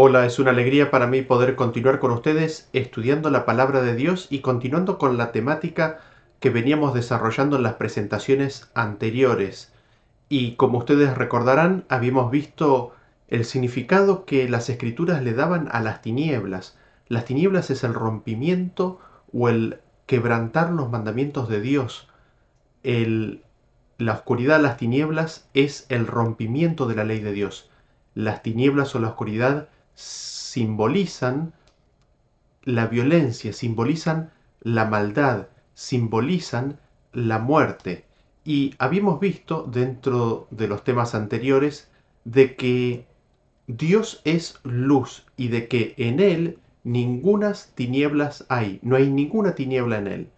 Hola, es una alegría para mí poder continuar con ustedes estudiando la palabra de Dios y continuando con la temática que veníamos desarrollando en las presentaciones anteriores. Y como ustedes recordarán, habíamos visto el significado que las escrituras le daban a las tinieblas. Las tinieblas es el rompimiento o el quebrantar los mandamientos de Dios. El, la oscuridad, las tinieblas, es el rompimiento de la ley de Dios. Las tinieblas o la oscuridad simbolizan la violencia, simbolizan la maldad, simbolizan la muerte. Y habíamos visto dentro de los temas anteriores de que Dios es luz y de que en Él ningunas tinieblas hay, no hay ninguna tiniebla en Él.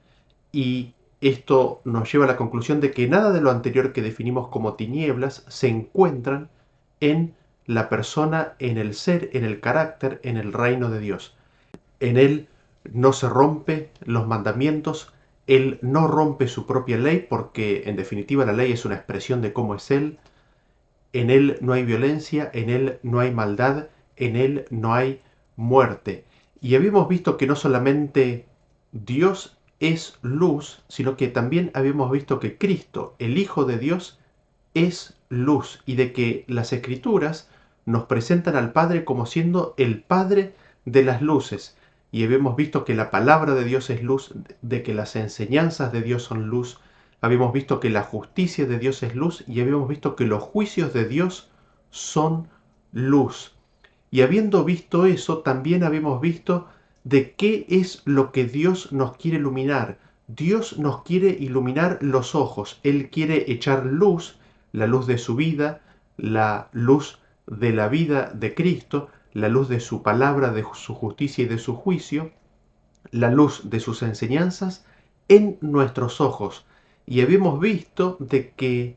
Y esto nos lleva a la conclusión de que nada de lo anterior que definimos como tinieblas se encuentran en la persona, en el ser, en el carácter, en el reino de Dios. En Él no se rompe los mandamientos, Él no rompe su propia ley, porque en definitiva la ley es una expresión de cómo es Él. En Él no hay violencia, en Él no hay maldad, en Él no hay muerte. Y habíamos visto que no solamente Dios es luz, sino que también habíamos visto que Cristo, el Hijo de Dios, es luz y de que las Escrituras nos presentan al Padre como siendo el Padre de las luces. Y habíamos visto que la palabra de Dios es luz, de que las enseñanzas de Dios son luz. Habíamos visto que la justicia de Dios es luz y habíamos visto que los juicios de Dios son luz. Y habiendo visto eso, también habíamos visto de qué es lo que Dios nos quiere iluminar. Dios nos quiere iluminar los ojos. Él quiere echar luz, la luz de su vida, la luz de la vida de Cristo, la luz de su palabra, de su justicia y de su juicio, la luz de sus enseñanzas en nuestros ojos. Y habíamos visto de que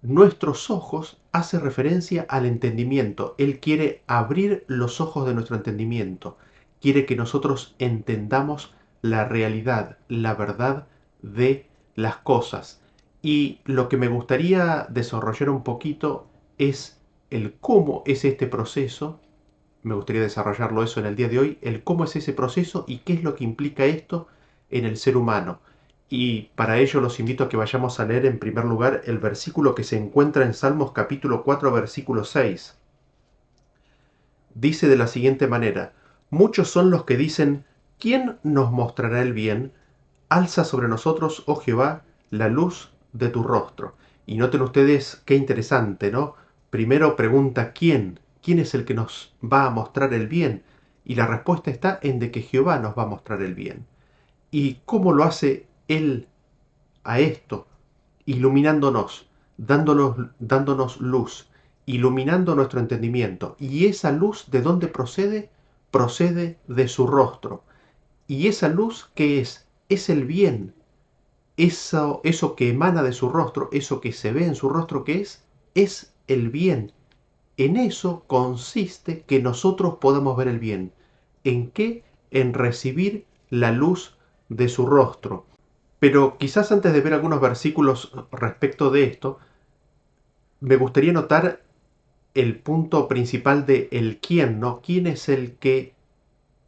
nuestros ojos hace referencia al entendimiento. Él quiere abrir los ojos de nuestro entendimiento. Quiere que nosotros entendamos la realidad, la verdad de las cosas. Y lo que me gustaría desarrollar un poquito es el cómo es este proceso. Me gustaría desarrollarlo eso en el día de hoy, el cómo es ese proceso y qué es lo que implica esto en el ser humano. Y para ello los invito a que vayamos a leer en primer lugar el versículo que se encuentra en Salmos capítulo 4 versículo 6. Dice de la siguiente manera: muchos son los que dicen, ¿quién nos mostrará el bien? Alza sobre nosotros, oh Jehová, la luz de tu rostro. Y noten ustedes qué interesante, ¿no? Primero pregunta ¿quién? ¿Quién es el que nos va a mostrar el bien? Y la respuesta está en de que Jehová nos va a mostrar el bien. ¿Y cómo lo hace Él a esto? Iluminándonos, dándonos luz, iluminando nuestro entendimiento. ¿Y esa luz de dónde procede? Procede de su rostro. ¿Y esa luz qué es? Es el bien. Eso que emana de su rostro, eso que se ve en su rostro, ¿qué es? Es el bien. En eso consiste que nosotros podamos ver el bien. ¿En qué? En recibir la luz de su rostro. Pero quizás antes de ver algunos versículos respecto de esto, me gustaría notar el punto principal de el quién, ¿no? ¿Quién es el que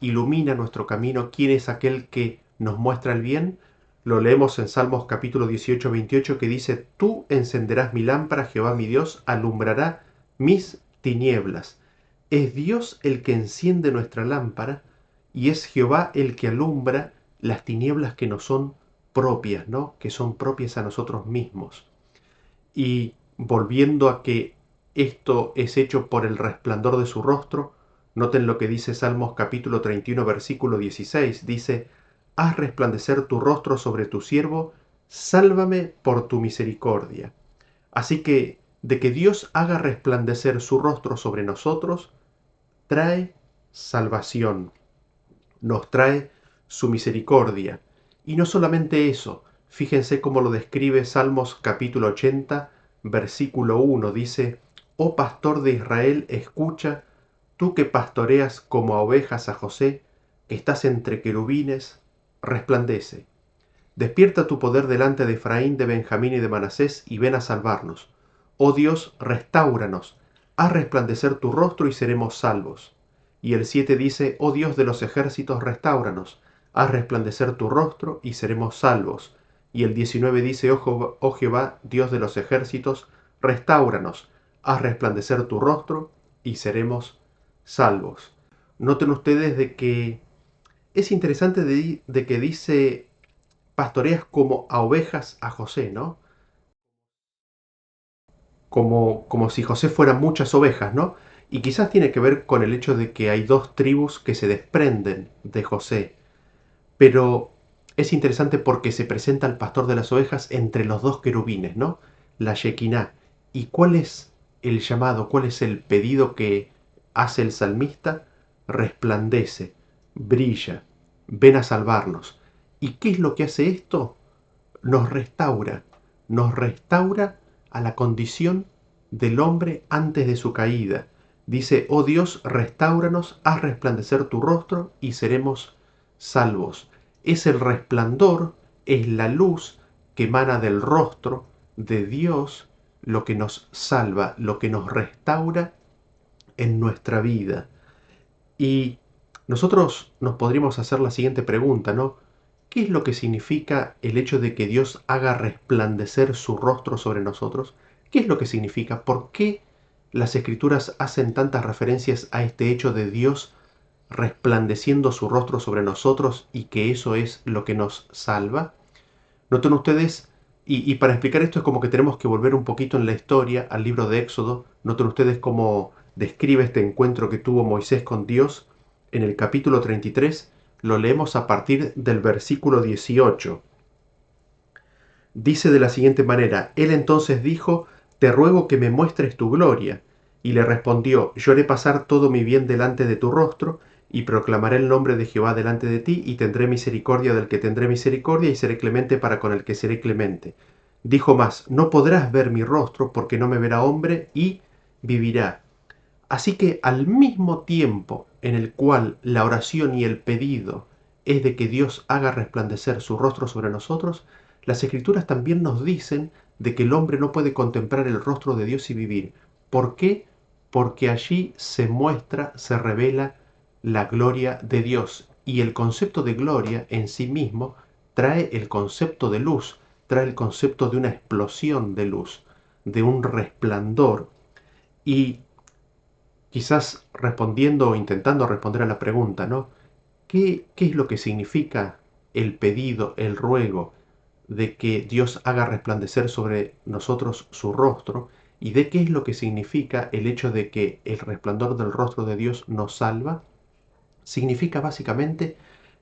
ilumina nuestro camino? ¿Quién es aquel que nos muestra el bien? Lo leemos en Salmos capítulo 18, 28 que dice: Tú encenderás mi lámpara, Jehová mi Dios, alumbrará mis tinieblas. Es Dios el que enciende nuestra lámpara y es Jehová el que alumbra las tinieblas que nos son propias, ¿no? Que son propias a nosotros mismos. Y volviendo a que esto es hecho por el resplandor de su rostro, noten lo que dice Salmos capítulo 31 versículo 16. Dice: Haz resplandecer tu rostro sobre tu siervo, sálvame por tu misericordia. Así que de que Dios haga resplandecer su rostro sobre nosotros, trae salvación, nos trae su misericordia. Y no solamente eso, fíjense cómo lo describe Salmos capítulo 80, versículo 1. Dice: Oh pastor de Israel, escucha, tú que pastoreas como a ovejas a José, que estás entre querubines, resplandece. Despierta tu poder delante de Efraín, de Benjamín y de Manasés, y ven a salvarnos. Oh Dios, restáuranos, haz resplandecer tu rostro y seremos salvos. Y el 7 dice, oh Dios de los ejércitos, restáuranos, haz resplandecer tu rostro y seremos salvos. Y el 19 dice, oh Jehová, Dios de los ejércitos, restáuranos, haz resplandecer tu rostro y seremos salvos. Noten ustedes de que es interesante de que dice, pastoreas como a ovejas a José, ¿no? Como si José fuera muchas ovejas, ¿no? Y quizás tiene que ver con el hecho de que hay dos tribus que se desprenden de José. Pero es interesante porque se presenta el pastor de las ovejas entre los dos querubines, ¿no? La Shekinah. ¿Y cuál es el llamado, cuál es el pedido que hace el salmista? Resplandece, brilla, ven a salvarnos. ¿Y qué es lo que hace esto? Nos restaura a la condición del hombre antes de su caída. Dice, oh Dios, restáuranos, haz resplandecer tu rostro y seremos salvos. Es el resplandor, es la luz que emana del rostro de Dios lo que nos salva, lo que nos restaura en nuestra vida. Y nosotros nos podríamos hacer la siguiente pregunta, ¿no? ¿Qué es lo que significa el hecho de que Dios haga resplandecer su rostro sobre nosotros? ¿Qué es lo que significa? ¿Por qué las Escrituras hacen tantas referencias a este hecho de Dios resplandeciendo su rostro sobre nosotros y que eso es lo que nos salva? Noten ustedes, y para explicar esto es como que tenemos que volver un poquito en la historia al libro de Éxodo. Noten ustedes cómo describe este encuentro que tuvo Moisés con Dios en el capítulo 33. Lo leemos a partir del versículo 18. Dice de la siguiente manera, él entonces dijo, te ruego que me muestres tu gloria. Y le respondió, yo haré pasar todo mi bien delante de tu rostro, y proclamaré el nombre de Jehová delante de ti, y tendré misericordia del que tendré misericordia, y seré clemente para con el que seré clemente. Dijo más, no podrás ver mi rostro, porque no me verá hombre, y vivirá. Así que al mismo tiempo en el cual la oración y el pedido es de que Dios haga resplandecer su rostro sobre nosotros, las Escrituras también nos dicen de que el hombre no puede contemplar el rostro de Dios y vivir. ¿Por qué? Porque allí se muestra, se revela la gloria de Dios. Y el concepto de gloria en sí mismo trae el concepto de luz, trae el concepto de una explosión de luz, de un resplandor. Y quizás respondiendo o intentando responder a la pregunta, ¿no? ¿Qué es lo que significa el pedido, el ruego de que Dios haga resplandecer sobre nosotros su rostro? ¿Y de qué es lo que significa el hecho de que el resplandor del rostro de Dios nos salva? Significa básicamente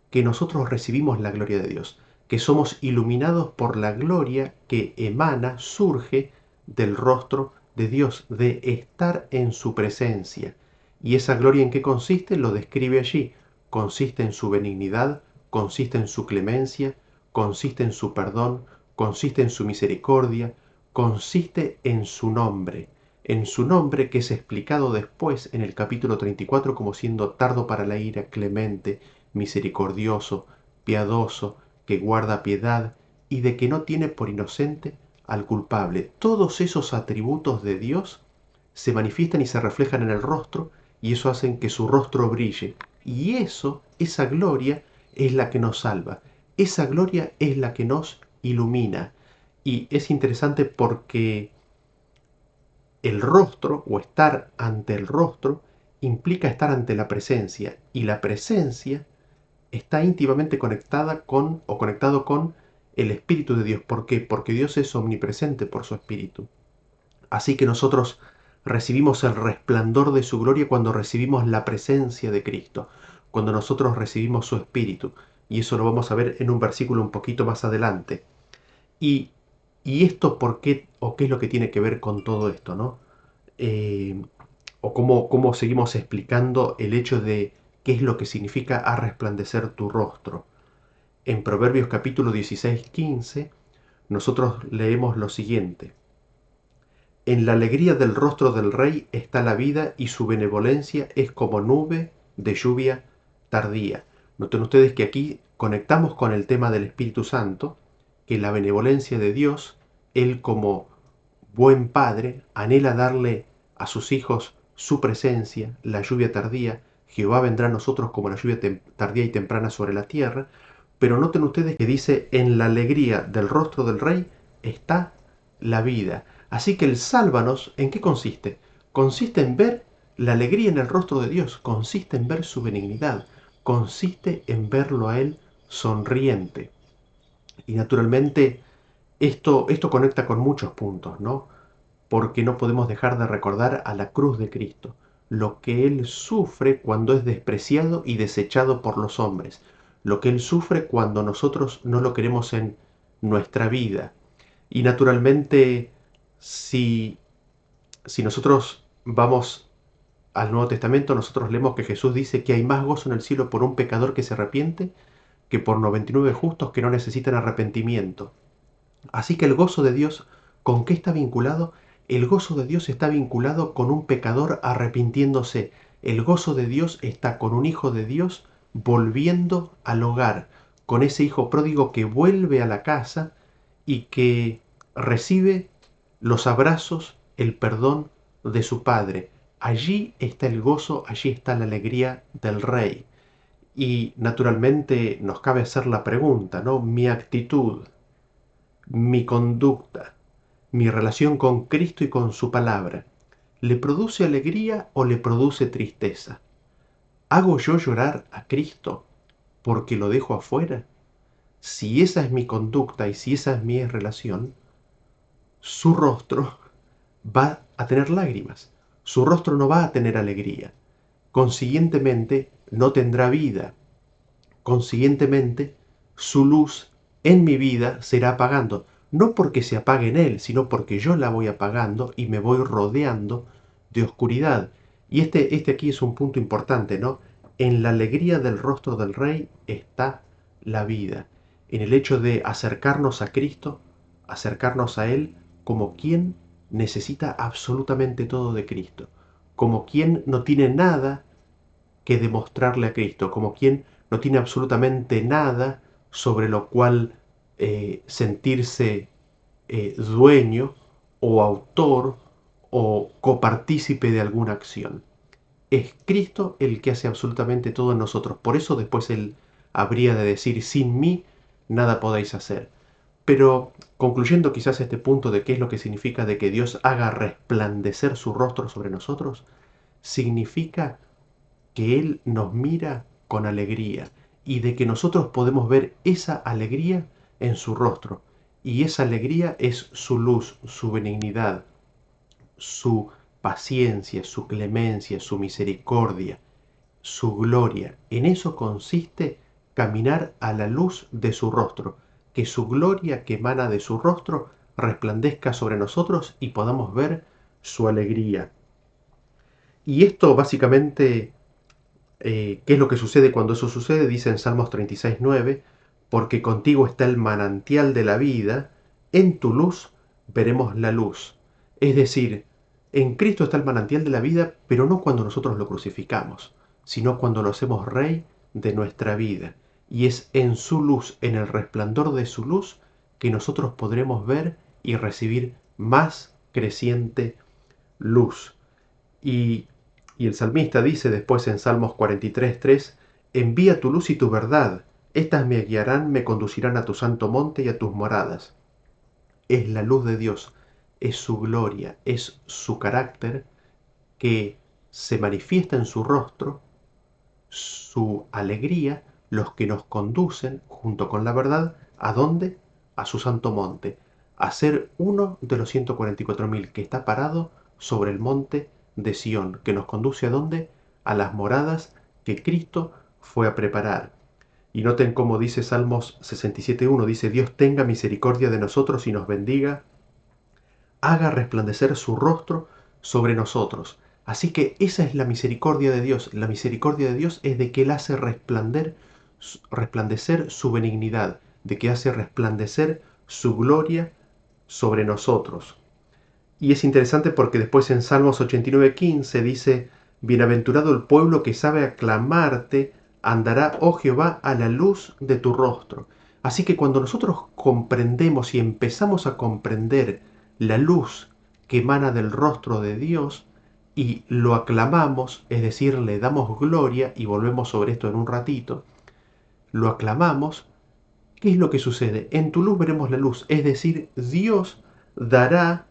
que nosotros recibimos la gloria de Dios, que somos iluminados por la gloria que emana, surge del rostro de Dios, de estar en su presencia. ¿Y esa gloria en qué consiste? Lo describe allí. Consiste en su benignidad, consiste en su clemencia, consiste en su perdón, consiste en su misericordia, consiste en su nombre que es explicado después en el capítulo 34 como siendo tardo para la ira, clemente, misericordioso, piadoso, que guarda piedad y de que no tiene por inocente al culpable. Todos esos atributos de Dios se manifiestan y se reflejan en el rostro y eso hace que su rostro brille. Y eso, esa gloria, es la que nos salva. Esa gloria es la que nos ilumina. Y es interesante porque el rostro o estar ante el rostro implica estar ante la presencia y la presencia está íntimamente conectada con o conectado con el Espíritu de Dios. ¿Por qué? Porque Dios es omnipresente por su Espíritu. Así que nosotros recibimos el resplandor de su gloria cuando recibimos la presencia de Cristo, cuando nosotros recibimos su Espíritu. Y eso lo vamos a ver en un versículo un poquito más adelante. Y, y esto por qué o qué es lo que tiene que ver con todo esto, ¿no? O cómo seguimos explicando el hecho de qué es lo que significa a resplandecer tu rostro. En Proverbios capítulo 16:15, nosotros leemos lo siguiente. En la alegría del rostro del rey está la vida y su benevolencia es como nube de lluvia tardía. Noten ustedes que aquí conectamos con el tema del Espíritu Santo, que la benevolencia de Dios, Él como buen padre, anhela darle a sus hijos su presencia, la lluvia tardía. Jehová vendrá a nosotros como la lluvia tardía y temprana sobre la tierra, pero noten ustedes que dice, en la alegría del rostro del rey está la vida. Así que el sálvanos, ¿en qué consiste? Consiste en ver la alegría en el rostro de Dios, consiste en ver su benignidad, consiste en verlo a Él sonriente. Y naturalmente esto conecta con muchos puntos, ¿no? Porque no podemos dejar de recordar a la cruz de Cristo, lo que Él sufre cuando es despreciado y desechado por los hombres, lo que Él sufre cuando nosotros no lo queremos en nuestra vida. Y naturalmente, si nosotros vamos al Nuevo Testamento, nosotros leemos que Jesús dice que hay más gozo en el cielo por un pecador que se arrepiente que por 99 justos que no necesitan arrepentimiento. Así que el gozo de Dios, ¿con qué está vinculado? El gozo de Dios está vinculado con un pecador arrepintiéndose. El gozo de Dios está con un hijo de Dios volviendo al hogar, con ese hijo pródigo que vuelve a la casa y que recibe los abrazos, el perdón de su padre. Allí está el gozo, allí está la alegría del rey. Y naturalmente nos cabe hacer la pregunta, ¿no? Mi actitud, mi conducta, mi relación con Cristo y con su palabra, ¿le produce alegría o le produce tristeza? ¿Hago yo llorar a Cristo porque lo dejo afuera? Si esa es mi conducta y si esa es mi relación, su rostro va a tener lágrimas, su rostro no va a tener alegría, consiguientemente no tendrá vida, consiguientemente su luz en mi vida se irá apagando, no porque se apague en él, sino porque yo la voy apagando y me voy rodeando de oscuridad. Y este aquí es un punto importante, ¿no? En la alegría del rostro del Rey está la vida, en el hecho de acercarnos a Cristo, acercarnos a Él como quien necesita absolutamente todo de Cristo, como quien no tiene nada que demostrarle a Cristo, como quien no tiene absolutamente nada sobre lo cual sentirse dueño o autor o copartícipe de alguna acción. Es Cristo el que hace absolutamente todo en nosotros. Por eso después Él habría de decir, sin mí nada podéis hacer. Pero concluyendo quizás este punto de qué es lo que significa de que Dios haga resplandecer su rostro sobre nosotros, significa que Él nos mira con alegría y de que nosotros podemos ver esa alegría en su rostro. Y esa alegría es su luz, su benignidad, su paciencia, su clemencia, su misericordia, su gloria. En eso consiste caminar a la luz de su rostro, que su gloria que emana de su rostro resplandezca sobre nosotros y podamos ver su alegría. Y esto básicamente, ¿qué es lo que sucede cuando eso sucede? Dice en Salmos 36:9, porque contigo está el manantial de la vida, en tu luz veremos la luz. Es decir, en Cristo está el manantial de la vida, pero no cuando nosotros lo crucificamos, sino cuando lo hacemos Rey de nuestra vida. Y es en su luz, en el resplandor de su luz, que nosotros podremos ver y recibir más creciente luz. Y el salmista dice después en Salmos 43:3, envía tu luz y tu verdad, estas me guiarán, me conducirán a tu santo monte y a tus moradas. Es la luz de Dios, es su gloria, es su carácter que se manifiesta en su rostro, su alegría, los que nos conducen, junto con la verdad, ¿a dónde? A su santo monte, a ser uno de los 144.000 que está parado sobre el monte de Sión, que nos conduce ¿a dónde? A las moradas que Cristo fue a preparar. Y noten cómo dice Salmos 67:1, dice, Dios tenga misericordia de nosotros y nos bendiga, haga resplandecer su rostro sobre nosotros. Así que esa es la misericordia de Dios. La misericordia de Dios es de que Él hace resplandecer su benignidad, de que hace resplandecer su gloria sobre nosotros. Y es interesante porque después en Salmos 89:15 dice, bienaventurado el pueblo que sabe aclamarte, andará, oh Jehová, a la luz de tu rostro. Así que cuando nosotros comprendemos y empezamos a comprender la luz que emana del rostro de Dios, y lo aclamamos, es decir, le damos gloria, y volvemos sobre esto en un ratito, lo aclamamos, ¿qué es lo que sucede? En tu luz veremos la luz, es decir, Dios dará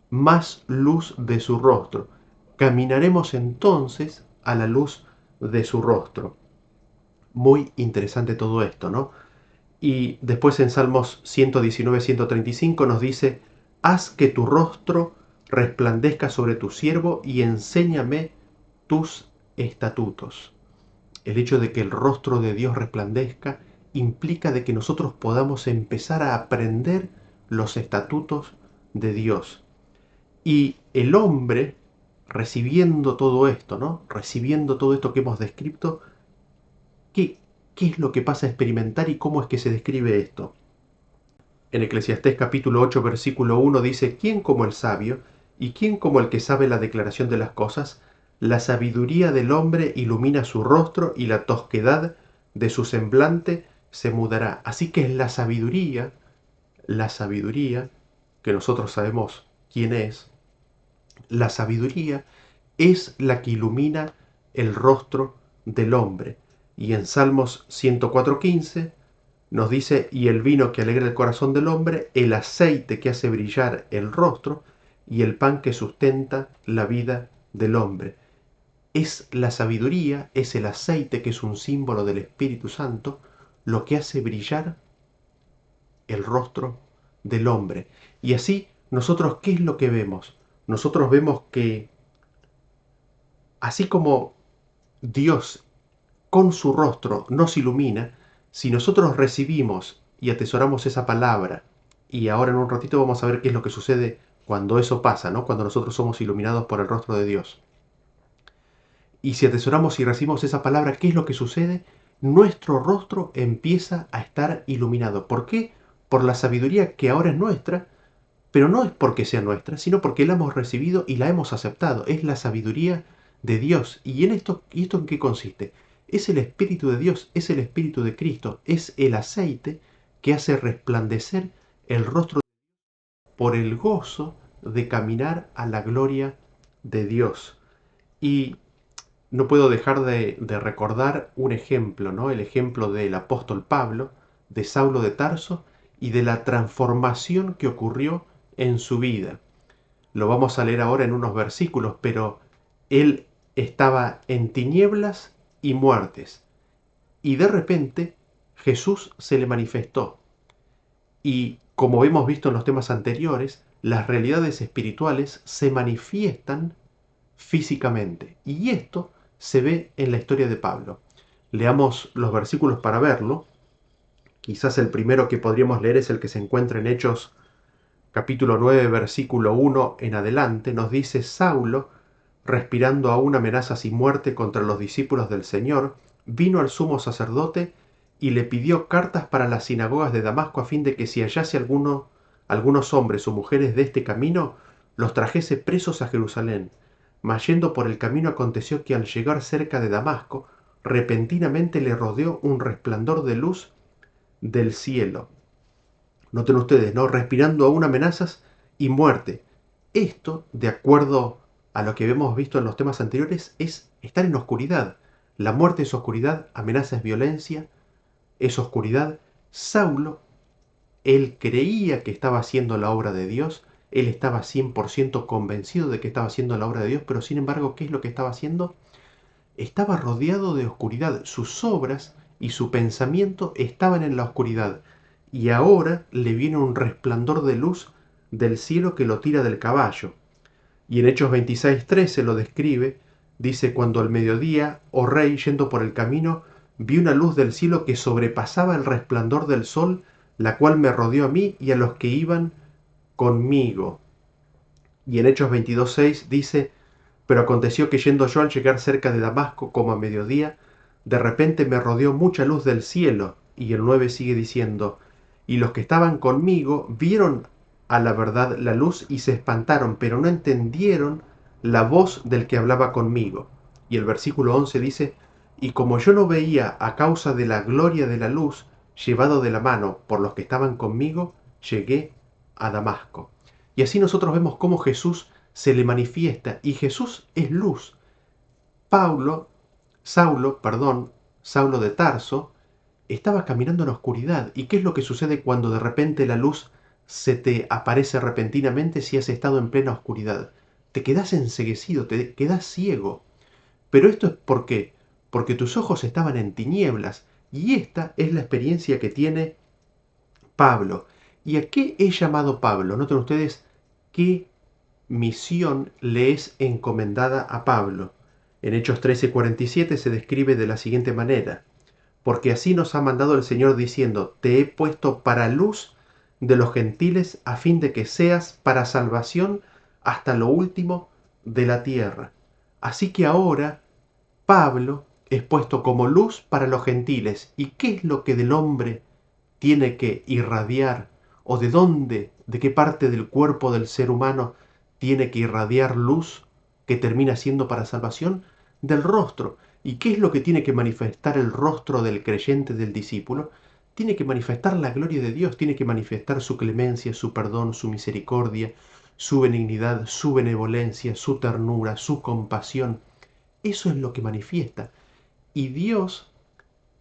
más luz de su rostro. Caminaremos entonces a la luz de su rostro. Muy interesante todo esto, ¿no? Y después en Salmos 119, 135 nos dice, haz que tu rostro resplandezca sobre tu siervo y enséñame tus estatutos. El hecho de que el rostro de Dios resplandezca implica de que nosotros podamos empezar a aprender los estatutos de Dios. Y el hombre, recibiendo todo esto, ¿no? Recibiendo todo esto que hemos descrito, ¿qué, qué es lo que pasa a experimentar y cómo es que se describe esto? En Eclesiastés capítulo 8, versículo 1 dice, ¿quién como el sabio y quién como el que sabe la declaración de las cosas? La sabiduría del hombre ilumina su rostro y la tosquedad de su semblante se mudará. Así que es la sabiduría, que nosotros sabemos quién es, la sabiduría es la que ilumina el rostro del hombre. Y en Salmos 104:15 nos dice, y el vino que alegra el corazón del hombre, el aceite que hace brillar el rostro, y el pan que sustenta la vida del hombre. Es la sabiduría, es el aceite que es un símbolo del Espíritu Santo, lo que hace brillar el rostro del hombre. Y así, nosotros, ¿qué es lo que vemos? Nosotros vemos que, así como Dios con su rostro nos ilumina, si nosotros recibimos y atesoramos esa palabra, y ahora en un ratito vamos a ver qué es lo que sucede cuando eso pasa, ¿no? Cuando nosotros somos iluminados por el rostro de Dios. Y si atesoramos y recibimos esa palabra, ¿qué es lo que sucede? Nuestro rostro empieza a estar iluminado. ¿Por qué? Por la sabiduría que ahora es nuestra, pero no es porque sea nuestra, sino porque la hemos recibido y la hemos aceptado. Es la sabiduría de Dios. ¿Y esto en qué consiste? Es el Espíritu de Dios, es el Espíritu de Cristo, es el aceite que hace resplandecer el rostro por el gozo de caminar a la gloria de Dios. Y no puedo dejar de recordar un ejemplo, ¿no? El ejemplo del apóstol Pablo, de Saulo de Tarso y de la transformación que ocurrió en su vida. Lo vamos a leer ahora en unos versículos, pero él estaba en tinieblas y muertes, y de repente Jesús se le manifestó. Y como hemos visto en los temas anteriores, las realidades espirituales se manifiestan físicamente. Y esto se ve en la historia de Pablo. Leamos los versículos para verlo. Quizás el primero que podríamos leer es el que se encuentra en Hechos capítulo 9, versículo 1 en adelante. Nos dice, Saulo, respirando aún amenazas y muerte contra los discípulos del Señor, vino al sumo sacerdote y le pidió cartas para las sinagogas de Damasco a fin de que si hallase algunos hombres o mujeres de este camino, los trajese presos a Jerusalén. Mas yendo por el camino aconteció que al llegar cerca de Damasco, repentinamente le rodeó un resplandor de luz del cielo. Noten ustedes, ¿no? Respirando aún amenazas y muerte. Esto, de acuerdo a lo que hemos visto en los temas anteriores, es estar en oscuridad. La muerte es oscuridad, amenaza es violencia, es oscuridad. Saulo, él creía que estaba haciendo la obra de Dios, él estaba 100% convencido de que estaba haciendo la obra de Dios, pero sin embargo, ¿qué es lo que estaba haciendo? Estaba rodeado de oscuridad, sus obras y su pensamiento estaban en la oscuridad, y ahora le viene un resplandor de luz del cielo que lo tira del caballo. Y en Hechos 26:13 lo describe, dice, cuando al mediodía, oh rey, yendo por el camino, vi una luz del cielo que sobrepasaba el resplandor del sol, la cual me rodeó a mí y a los que iban conmigo. Y en Hechos 22:6 dice, pero aconteció que yendo yo al llegar cerca de Damasco, como a mediodía, de repente me rodeó mucha luz del cielo. Y el 9 sigue diciendo, y los que estaban conmigo vieron a la verdad la luz y se espantaron, pero no entendieron la voz del que hablaba conmigo. Y el versículo 11 dice, y como yo no veía a causa de la gloria de la luz, llevado de la mano por los que estaban conmigo, llegué a Damasco. Y así nosotros vemos cómo Jesús se le manifiesta y Jesús es luz. Saulo de Tarso, estaba caminando en la oscuridad. ¿Y qué es lo que sucede cuando de repente la luz se te aparece repentinamente si has estado en plena oscuridad? Te quedas enceguecido, te quedas ciego. Pero esto es ¿por qué? Porque tus ojos estaban en tinieblas. Y esta es la experiencia que tiene Pablo. ¿Y a qué he llamado Pablo? Noten ustedes qué misión le es encomendada a Pablo. En Hechos 13:47 se describe de la siguiente manera: porque así nos ha mandado el Señor diciendo, te he puesto para luz de los gentiles a fin de que seas para salvación hasta lo último de la tierra. Así que ahora Pablo es puesto como luz para los gentiles. ¿Y qué es lo que del hombre tiene que irradiar? ¿O de dónde, de qué parte del cuerpo del ser humano tiene que irradiar luz que termina siendo para salvación? Del rostro. ¿Y qué es lo que tiene que manifestar el rostro del creyente, del discípulo? Tiene que manifestar la gloria de Dios, tiene que manifestar su clemencia, su perdón, su misericordia, su benignidad, su benevolencia, su ternura, su compasión. Eso es lo que manifiesta. Y Dios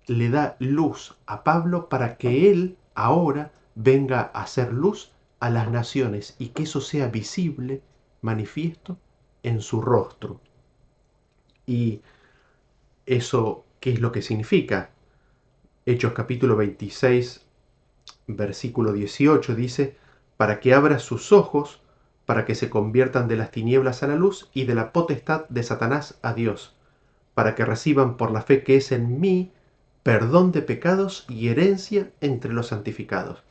le da luz a Pablo para que él ahora venga a hacer luz a las naciones y que eso sea visible, manifiesto en su rostro. ¿Y eso qué es lo que significa? Hechos capítulo 26, versículo 18 dice, para que abra sus ojos, para que se conviertan de las tinieblas a la luz y de la potestad de Satanás a Dios, para que reciban por la fe que es en mí perdón de pecados y herencia entre los santificados.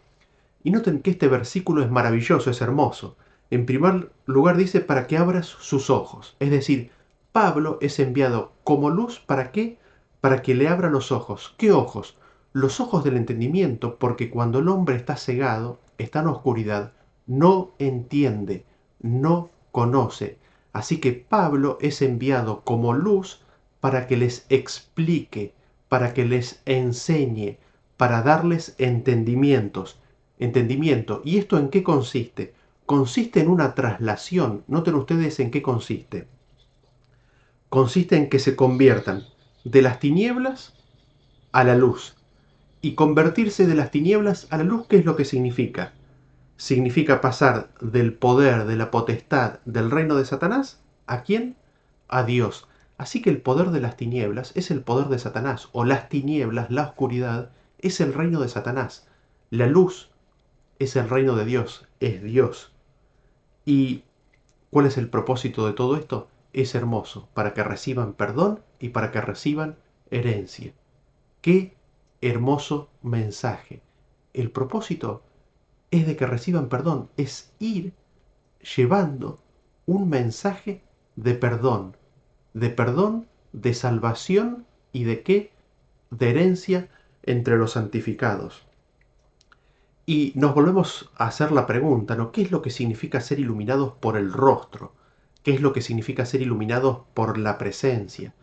Y noten que este versículo es maravilloso, es hermoso. En primer lugar dice para que abras sus ojos. Es decir, Pablo es enviado como luz, ¿para qué? Para que le abra los ojos. ¿Qué ojos? Los ojos del entendimiento, porque cuando el hombre está cegado, está en oscuridad, no entiende, no conoce. Así que Pablo es enviado como luz para que les explique, para que les enseñe, para darles entendimientos. ¿Y esto en qué consiste? Consiste en una traslación. Noten ustedes en qué consiste. Consiste en que se conviertan de las tinieblas a la luz. Y convertirse de las tinieblas a la luz, ¿qué es lo que significa? Significa pasar del poder, de la potestad, del reino de Satanás, ¿a quién? A Dios. Así que el poder de las tinieblas es el poder de Satanás, o las tinieblas, la oscuridad, es el reino de Satanás. La luz es el reino de Dios, es Dios. ¿Y cuál es el propósito de todo esto? Es hermoso, para que reciban perdón y para que reciban herencia. ¡Qué hermoso mensaje! El propósito es de que reciban perdón, es ir llevando un mensaje de perdón, de salvación y de qué? De herencia entre los santificados. Y nos volvemos a hacer la pregunta, ¿no? ¿Qué es lo que significa ser iluminados por el rostro? ¿Qué es lo que significa ser iluminados por la presencia?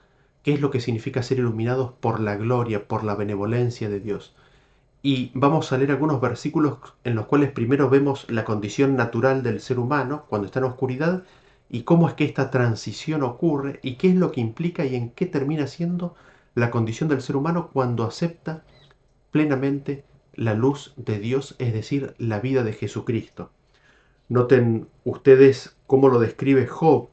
¿Qué es lo que significa ser iluminados por la gloria, por la benevolencia de Dios? Y vamos a leer algunos versículos en los cuales primero vemos la condición natural del ser humano cuando está en oscuridad y cómo es que esta transición ocurre y qué es lo que implica y en qué termina siendo la condición del ser humano cuando acepta plenamente la luz de Dios, es decir, la vida de Jesucristo. Noten ustedes cómo lo describe Job,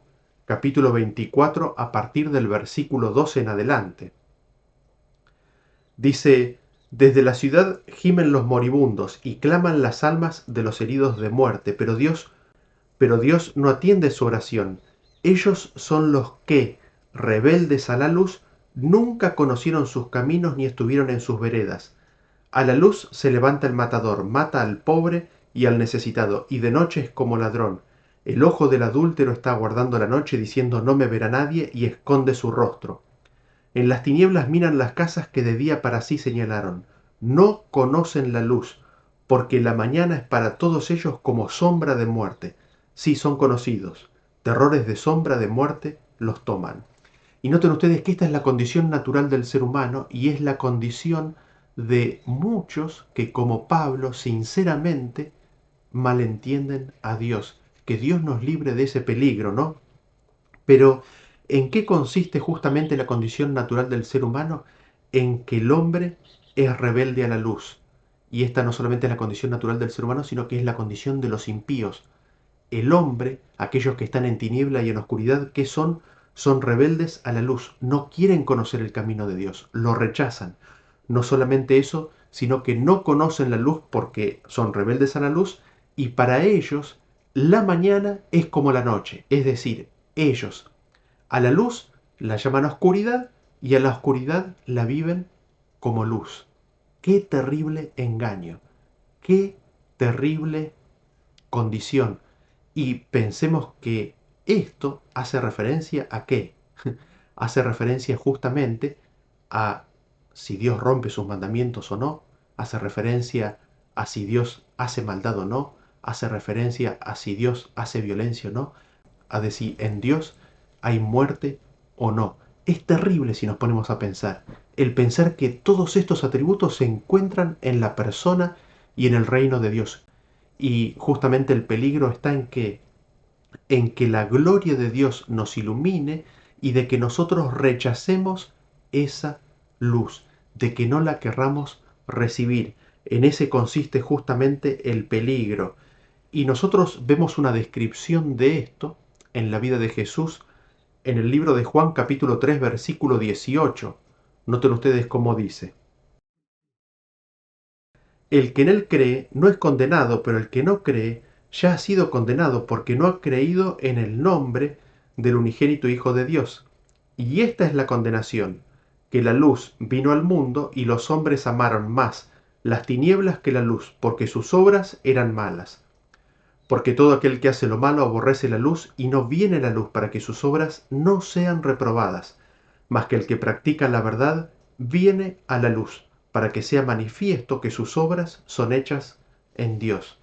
capítulo 24, a partir del versículo 12 en adelante. Dice, desde la ciudad gimen los moribundos y claman las almas de los heridos de muerte, pero Dios no atiende su oración. Ellos son los que, rebeldes a la luz, nunca conocieron sus caminos ni estuvieron en sus veredas. A la luz se levanta el matador, mata al pobre y al necesitado, y de noche es como ladrón. El ojo del adúltero está aguardando la noche, diciendo no me verá nadie, y esconde su rostro. En las tinieblas miran las casas que de día para sí señalaron. No conocen la luz, porque la mañana es para todos ellos como sombra de muerte. Sí son conocidos. Terrores de sombra de muerte los toman. Y noten ustedes que esta es la condición natural del ser humano y es la condición de muchos que como Pablo sinceramente malentienden a Dios que Dios nos libre de ese peligro, ¿no? Pero, ¿en qué consiste justamente la condición natural del ser humano? En que el hombre es rebelde a la luz. Y esta no solamente es la condición natural del ser humano, sino que es la condición de los impíos. El hombre, aquellos que están en tiniebla y en oscuridad, ¿qué son? Son rebeldes a la luz, no quieren conocer el camino de Dios, lo rechazan. No solamente eso, sino que no conocen la luz porque son rebeldes a la luz y para ellos la mañana es como la noche, es decir, ellos a la luz la llaman oscuridad y a la oscuridad la viven como luz. Qué terrible engaño, qué terrible condición. Y pensemos que esto hace referencia a qué. Hace referencia justamente a si Dios rompe sus mandamientos o no, hace referencia a si Dios hace maldad o no, hace referencia a si Dios hace violencia o no, a decir en Dios hay muerte o no. Es terrible si nos ponemos a pensar, el pensar que todos estos atributos se encuentran en la persona y en el reino de Dios. Y justamente el peligro está en que la gloria de Dios nos ilumine y de que nosotros rechacemos esa luz, de que no la querramos recibir. En ese consiste justamente el peligro. Y nosotros vemos una descripción de esto en la vida de Jesús en el libro de Juan capítulo 3 versículo 18. Noten ustedes cómo dice. El que en él cree no es condenado, pero el que no cree ya ha sido condenado porque no ha creído en el nombre del unigénito Hijo de Dios. Y esta es la condenación, que la luz vino al mundo y los hombres amaron más las tinieblas que la luz, porque sus obras eran malas. Porque todo aquel que hace lo malo aborrece la luz y no viene la luz para que sus obras no sean reprobadas, mas que el que practica la verdad viene a la luz, para que sea manifiesto que sus obras son hechas en Dios.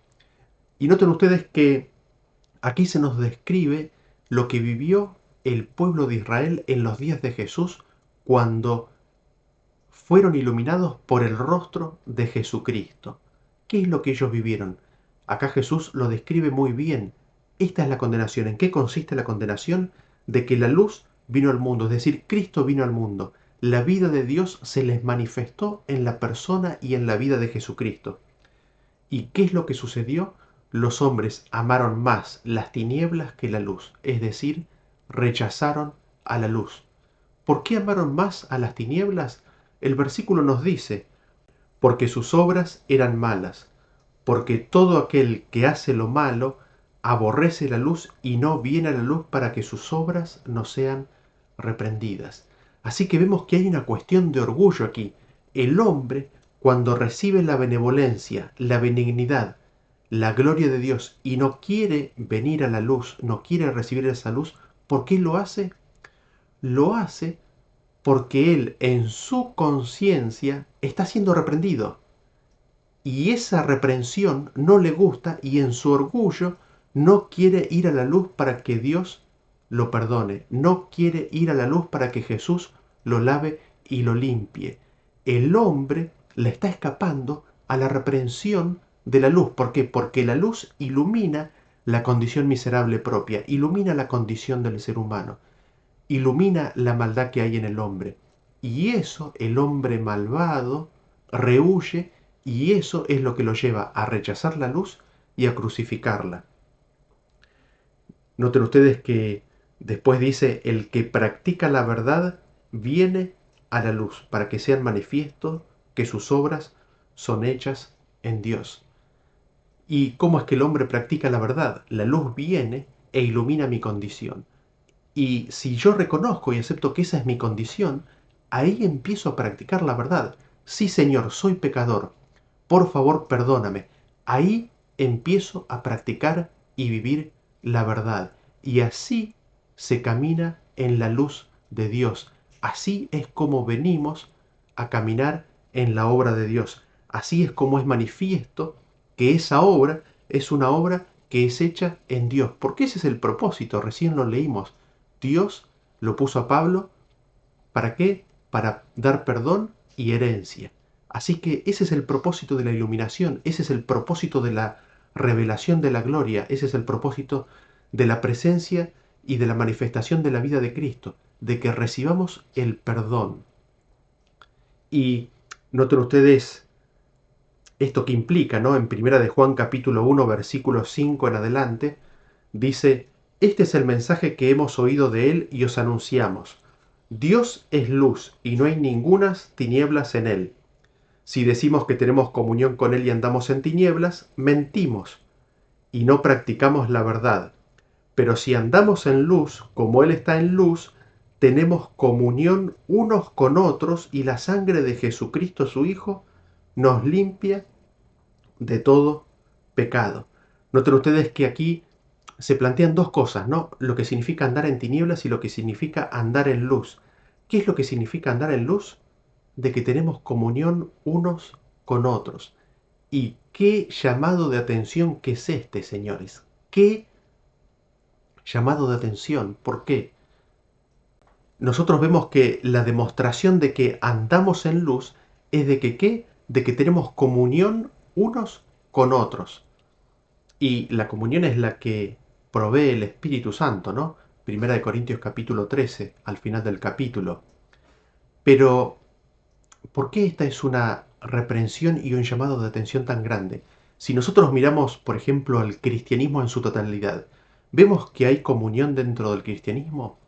Y noten ustedes que aquí se nos describe lo que vivió el pueblo de Israel en los días de Jesús cuando fueron iluminados por el rostro de Jesucristo. ¿Qué es lo que ellos vivieron? Acá Jesús lo describe muy bien. Esta es la condenación. ¿En qué consiste la condenación? De que la luz vino al mundo, es decir, Cristo vino al mundo. La vida de Dios se les manifestó en la persona y en la vida de Jesucristo. ¿Y qué es lo que sucedió? Los hombres amaron más las tinieblas que la luz, es decir, rechazaron a la luz. ¿Por qué amaron más a las tinieblas? El versículo nos dice, porque sus obras eran malas, porque todo aquel que hace lo malo aborrece la luz y no viene a la luz para que sus obras no sean reprendidas. Así que vemos que hay una cuestión de orgullo aquí. El hombre, cuando recibe la benevolencia, la benignidad, la gloria de Dios y no quiere venir a la luz, no quiere recibir esa luz, ¿por qué lo hace? Lo hace porque él en su conciencia está siendo reprendido. Y esa reprensión no le gusta y en su orgullo no quiere ir a la luz para que Dios lo perdone. No quiere ir a la luz para que Jesús lo lave y lo limpie. El hombre le está escapando a la reprensión de la luz. ¿Por qué? Porque la luz ilumina la condición miserable propia, ilumina la condición del ser humano, ilumina la maldad que hay en el hombre. Y eso el hombre malvado rehúye y eso es lo que lo lleva a rechazar la luz y a crucificarla. Noten ustedes que después dice, el que practica la verdad viene a la luz para que sean manifiestos que sus obras son hechas en Dios. ¿Y cómo es que el hombre practica la verdad? La luz viene e ilumina mi condición. Y si yo reconozco y acepto que esa es mi condición, ahí empiezo a practicar la verdad. Sí, Señor, soy pecador. Por favor, perdóname. Ahí empiezo a practicar y vivir la verdad. Y así se camina en la luz de Dios. Así es como venimos a caminar en la obra de Dios. Así es como es manifiesto que esa obra es una obra que es hecha en Dios. Porque ese es el propósito, recién lo leímos. Dios lo puso a Pablo, ¿para qué? Para dar perdón y herencia. Así que ese es el propósito de la iluminación, ese es el propósito de la revelación de la gloria. Ese es el propósito de la presencia y de la manifestación de la vida de Cristo, de que recibamos el perdón. Y noten ustedes esto que implica, ¿no? En Primera de Juan capítulo 1, versículo 5 en adelante, dice: este es el mensaje que hemos oído de él y os anunciamos. Dios es luz y no hay ningunas tinieblas en él. Si decimos que tenemos comunión con él y andamos en tinieblas, mentimos y no practicamos la verdad. Pero si andamos en luz, como él está en luz, tenemos comunión unos con otros y la sangre de Jesucristo su Hijo nos limpia de todo pecado. Noten ustedes que aquí se plantean dos cosas, ¿no? Lo que significa andar en tinieblas y lo que significa andar en luz. ¿Qué es lo que significa andar en luz? De que tenemos comunión unos con otros. ¿Y qué llamado de atención que es este, señores? ¿Qué llamado de atención? ¿Por qué? Nosotros vemos que la demostración de que andamos en luz es de que ¿qué? De que tenemos comunión unos con otros. Y la comunión es la que provee el Espíritu Santo, ¿no? Primera de Corintios capítulo 13, al final del capítulo. Pero, ¿por qué esta es una reprensión y un llamado de atención tan grande? Si nosotros miramos, por ejemplo, al cristianismo en su totalidad, ¿vemos que hay comunión dentro del cristianismo?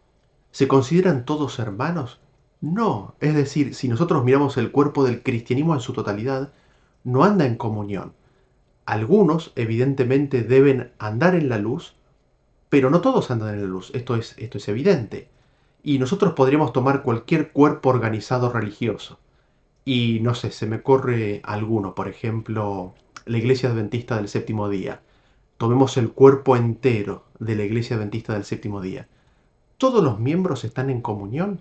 ¿Se consideran todos hermanos? No, es decir, si nosotros miramos el cuerpo del cristianismo en su totalidad, no anda en comunión. Algunos, evidentemente, deben andar en la luz, pero no todos andan en la luz, esto es evidente. Y nosotros podríamos tomar cualquier cuerpo organizado religioso. Y no sé, se me corre alguno, por ejemplo, la Iglesia Adventista del Séptimo Día. Tomemos el cuerpo entero de la Iglesia Adventista del Séptimo Día. ¿Todos los miembros están en comunión?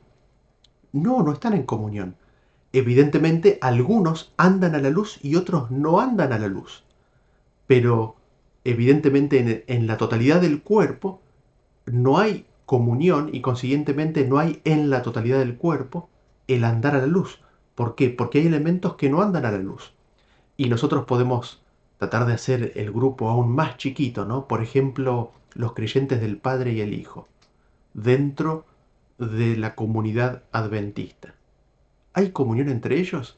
No, no están en comunión. Evidentemente, algunos andan a la luz y otros no andan a la luz. Pero, evidentemente, en la totalidad del cuerpo no hay comunión y consiguientemente no hay en la totalidad del cuerpo el andar a la luz. ¿Por qué? Porque hay elementos que no andan a la luz. Y nosotros podemos tratar de hacer el grupo aún más chiquito, ¿no? Por ejemplo, los creyentes del Padre y el Hijo, dentro de la comunidad adventista. ¿Hay comunión entre ellos?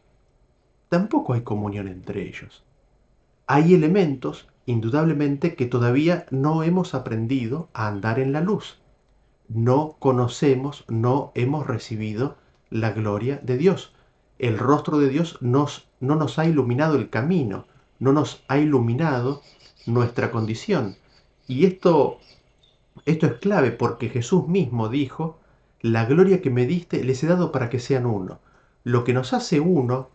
Tampoco hay comunión entre ellos. Hay elementos, indudablemente, que todavía no hemos aprendido a andar en la luz. No conocemos, no hemos recibido la gloria de Dios. El rostro de Dios no nos ha iluminado el camino, no nos ha iluminado nuestra condición. Y esto es clave porque Jesús mismo dijo: la gloria que me diste les he dado para que sean uno. Lo que nos hace uno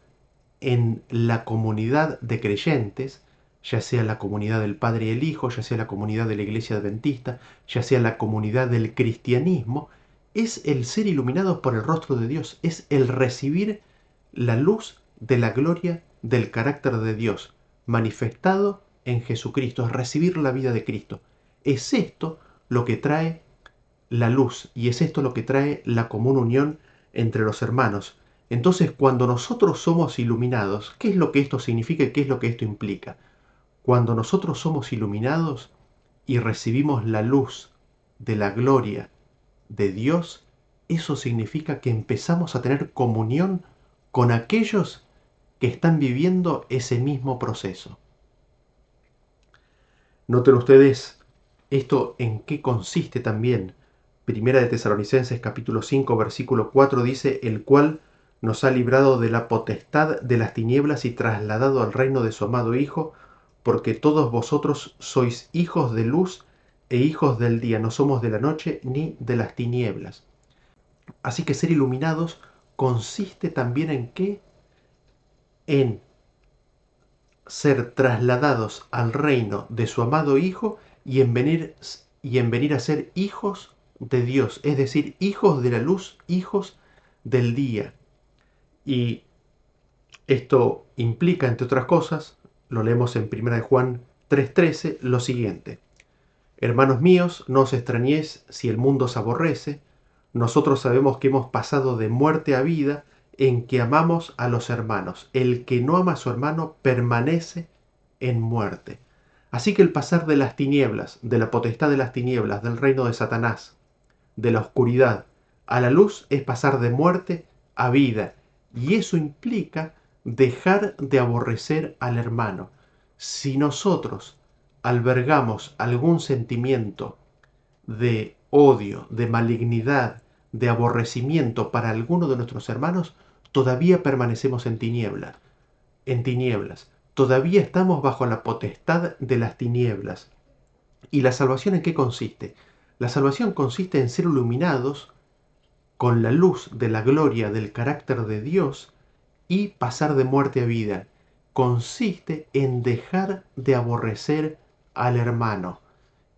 en la comunidad de creyentes, ya sea la comunidad del Padre y el Hijo, ya sea la comunidad de la Iglesia Adventista, ya sea la comunidad del cristianismo, es el ser iluminados por el rostro de Dios, es el recibir la luz de la gloria del carácter de Dios manifestado en Jesucristo, es recibir la vida de Cristo. Es esto lo que trae la luz y es esto lo que trae la común unión entre los hermanos. Entonces, cuando nosotros somos iluminados, ¿qué es lo que esto significa y qué es lo que esto implica? Cuando nosotros somos iluminados y recibimos la luz de la gloria de Dios, eso significa que empezamos a tener comunión con aquellos que están viviendo ese mismo proceso. Noten ustedes esto en qué consiste también. Primera de Tesalonicenses capítulo 5 versículo 4 dice: el cual nos ha librado de la potestad de las tinieblas y trasladado al reino de su amado Hijo, porque todos vosotros sois hijos de luz e hijos del día, no somos de la noche ni de las tinieblas. Así que ser iluminados consiste también en ¿qué? En ser trasladados al reino de su amado Hijo y en venir a ser hijos de Dios, es decir, hijos de la luz, hijos del día. Y esto implica, entre otras cosas, lo leemos en 1 de Juan 3:13, lo siguiente: hermanos míos, no os extrañéis si el mundo os aborrece. Nosotros sabemos que hemos pasado de muerte a vida en que amamos a los hermanos. El que no ama a su hermano permanece en muerte. Así que el pasar de las tinieblas, de la potestad de las tinieblas, del reino de Satanás, de la oscuridad a la luz, es pasar de muerte a vida. Y eso implica dejar de aborrecer al hermano. Si nosotros albergamos algún sentimiento de odio, de malignidad, de aborrecimiento para alguno de nuestros hermanos, todavía permanecemos en tinieblas. Todavía estamos bajo la potestad de las tinieblas. ¿Y la salvación en qué consiste? La salvación consiste en ser iluminados con la luz de la gloria del carácter de Dios y pasar de muerte a vida. Consiste en dejar de aborrecer al hermano.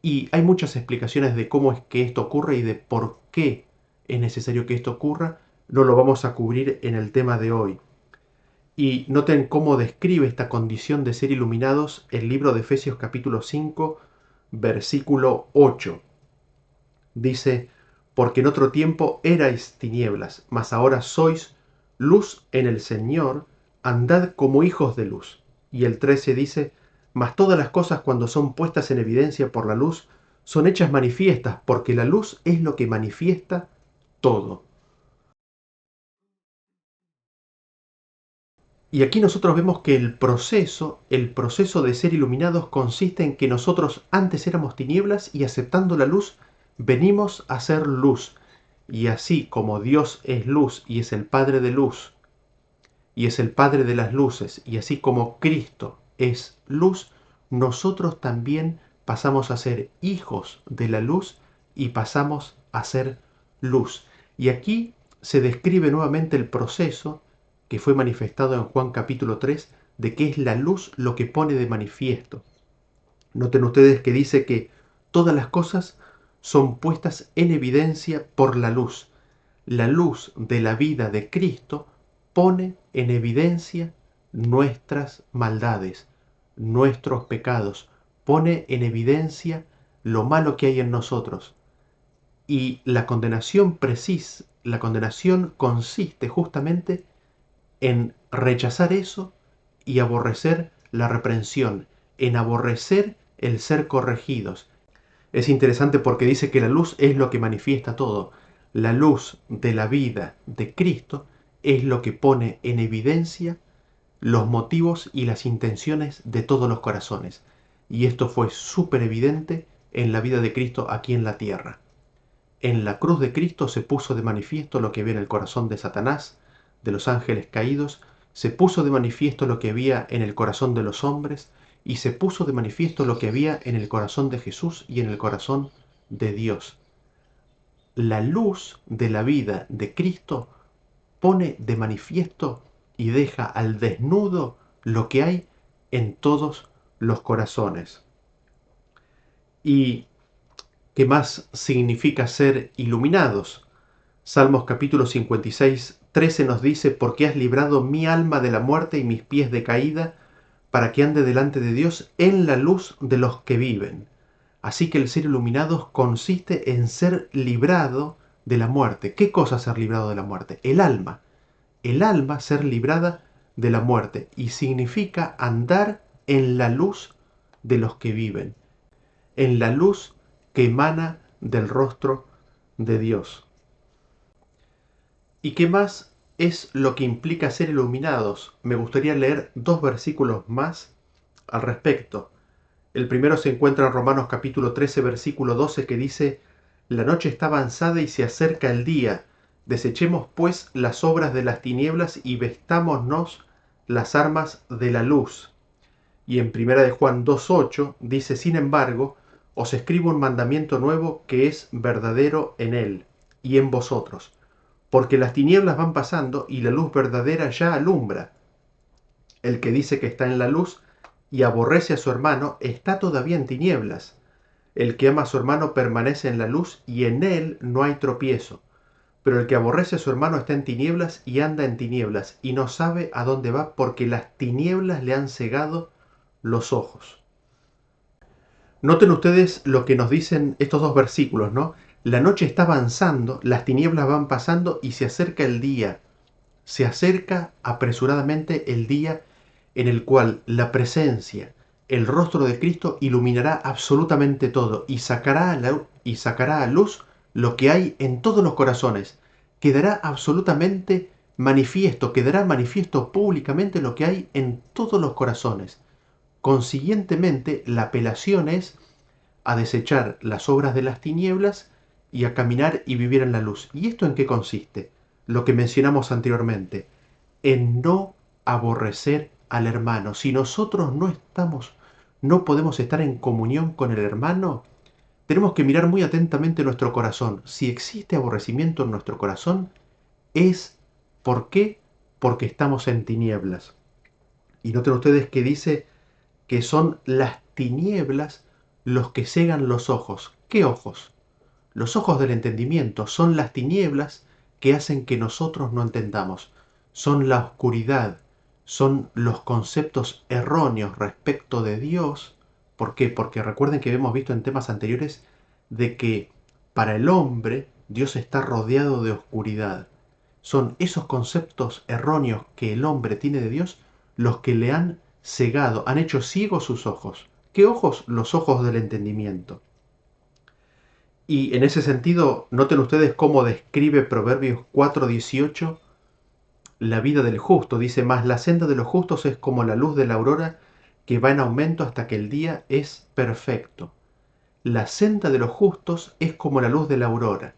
Y hay muchas explicaciones de cómo es que esto ocurre y de por qué es necesario que esto ocurra. No lo vamos a cubrir en el tema de hoy. Y noten cómo describe esta condición de ser iluminados el libro de Efesios capítulo 5, versículo 8. Dice, porque en otro tiempo erais tinieblas, mas ahora sois luz en el Señor, andad como hijos de luz. Y el 13 dice, mas todas las cosas cuando son puestas en evidencia por la luz, son hechas manifiestas, porque la luz es lo que manifiesta todo. Y aquí nosotros vemos que el proceso de ser iluminados consiste en que nosotros antes éramos tinieblas y aceptando la luz, venimos a ser luz. Y así como Dios es luz y es el Padre de luz, y es el Padre de las luces, y así como Cristo es luz, nosotros también pasamos a ser hijos de la luz y pasamos a ser luz. Y aquí se describe nuevamente el proceso que fue manifestado en Juan capítulo 3, de que es la luz lo que pone de manifiesto. Noten ustedes que dice que todas las cosas son puestas en evidencia por la luz. La luz de la vida de Cristo pone en evidencia nuestras maldades, nuestros pecados, pone en evidencia lo malo que hay en nosotros. Y la condenación consiste justamente en rechazar eso y aborrecer la reprensión, en aborrecer el ser corregidos. Es interesante porque dice que la luz es lo que manifiesta todo. La luz de la vida de Cristo es lo que pone en evidencia los motivos y las intenciones de todos los corazones. Y esto fue súper evidente en la vida de Cristo aquí en la tierra. En la cruz de Cristo se puso de manifiesto lo que había en el corazón de Satanás, de los ángeles caídos, se puso de manifiesto lo que había en el corazón de los hombres y se puso de manifiesto lo que había en el corazón de Jesús y en el corazón de Dios. La luz de la vida de Cristo pone de manifiesto y deja al desnudo lo que hay en todos los corazones. ¿Y qué más significa ser iluminados? Salmos capítulo 56, 13 nos dice, porque has librado mi alma de la muerte y mis pies de caída, para que ande delante de Dios en la luz de los que viven. Así que el ser iluminados consiste en ser librado de la muerte. ¿Qué cosa ser librado de la muerte? El alma. El alma ser librada de la muerte y significa andar en la luz de los que viven, en la luz que emana del rostro de Dios. ¿Y qué más es lo que implica ser iluminados? Me gustaría leer 2 versículos más al respecto. El primero se encuentra en Romanos capítulo 13, versículo 12, que dice, la noche está avanzada y se acerca el día. Desechemos pues las obras de las tinieblas y vestámonos las armas de la luz. Y en primera de Juan 2:8 dice, sin embargo, os escribo un mandamiento nuevo que es verdadero en él y en vosotros, porque las tinieblas van pasando y la luz verdadera ya alumbra. El que dice que está en la luz y aborrece a su hermano está todavía en tinieblas. El que ama a su hermano permanece en la luz y en él no hay tropiezo. Pero el que aborrece a su hermano está en tinieblas y anda en tinieblas y no sabe a dónde va porque las tinieblas le han cegado los ojos. Noten ustedes lo que nos dicen estos 2 versículos, ¿no? La noche está avanzando, las tinieblas van pasando y se acerca el día. Se acerca apresuradamente el día en el cual la presencia el rostro de Cristo iluminará absolutamente todo y sacará a luz lo que hay en todos los corazones. Quedará manifiesto públicamente lo que hay en todos los corazones. Consiguientemente, la apelación es a desechar las obras de las tinieblas y a caminar y vivir en la luz. ¿Y esto en qué consiste? Lo que mencionamos anteriormente, en no aborrecer al hermano. Si nosotros no podemos estar en comunión con el hermano, tenemos que mirar muy atentamente nuestro corazón. Si existe aborrecimiento en nuestro corazón, es ¿por qué? Porque estamos en tinieblas. Y noten ustedes que dice que son las tinieblas los que cegan los ojos. ¿Qué ojos? Los ojos del entendimiento. Son las tinieblas que hacen que nosotros no entendamos. Son la oscuridad, son los conceptos erróneos respecto de Dios. ¿Por qué? Porque recuerden que hemos visto en temas anteriores de que para el hombre Dios está rodeado de oscuridad. Son esos conceptos erróneos que el hombre tiene de Dios los que le han cegado, han hecho ciegos sus ojos. ¿Qué ojos? Los ojos del entendimiento. Y en ese sentido, noten ustedes cómo describe Proverbios 4:18 la vida del justo. Dice, más la senda de los justos es como la luz de la aurora que va en aumento hasta que el día es perfecto. La senda de los justos es como la luz de la aurora.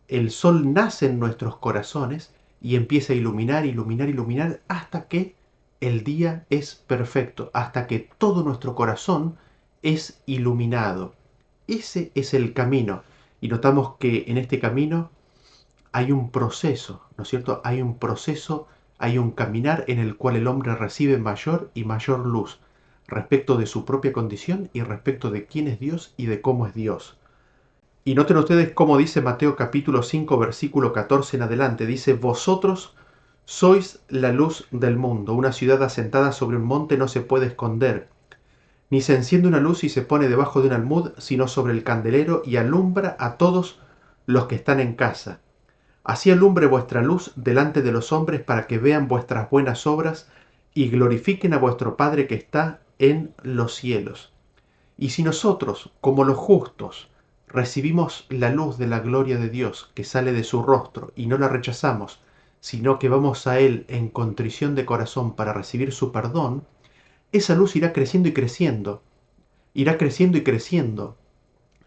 El sol nace en nuestros corazones y empieza a iluminar, iluminar, iluminar hasta que el día es perfecto, hasta que todo nuestro corazón es iluminado. Ese es el camino. Y notamos que en este camino hay un proceso, ¿no es cierto? Hay un proceso, hay un caminar en el cual el hombre recibe mayor y mayor luz respecto de su propia condición y respecto de quién es Dios y de cómo es Dios. Y noten ustedes cómo dice Mateo capítulo 5 versículo 14 en adelante. Dice, vosotros sois la luz del mundo. Una ciudad asentada sobre un monte no se puede esconder. Ni se enciende una luz y se pone debajo de un almud, sino sobre el candelero y alumbra a todos los que están en casa. Así alumbre vuestra luz delante de los hombres para que vean vuestras buenas obras y glorifiquen a vuestro Padre que está en los cielos. Y si nosotros, como los justos, recibimos la luz de la gloria de Dios que sale de su rostro y no la rechazamos, sino que vamos a Él en contrición de corazón para recibir su perdón, esa luz irá creciendo y creciendo, irá creciendo y creciendo,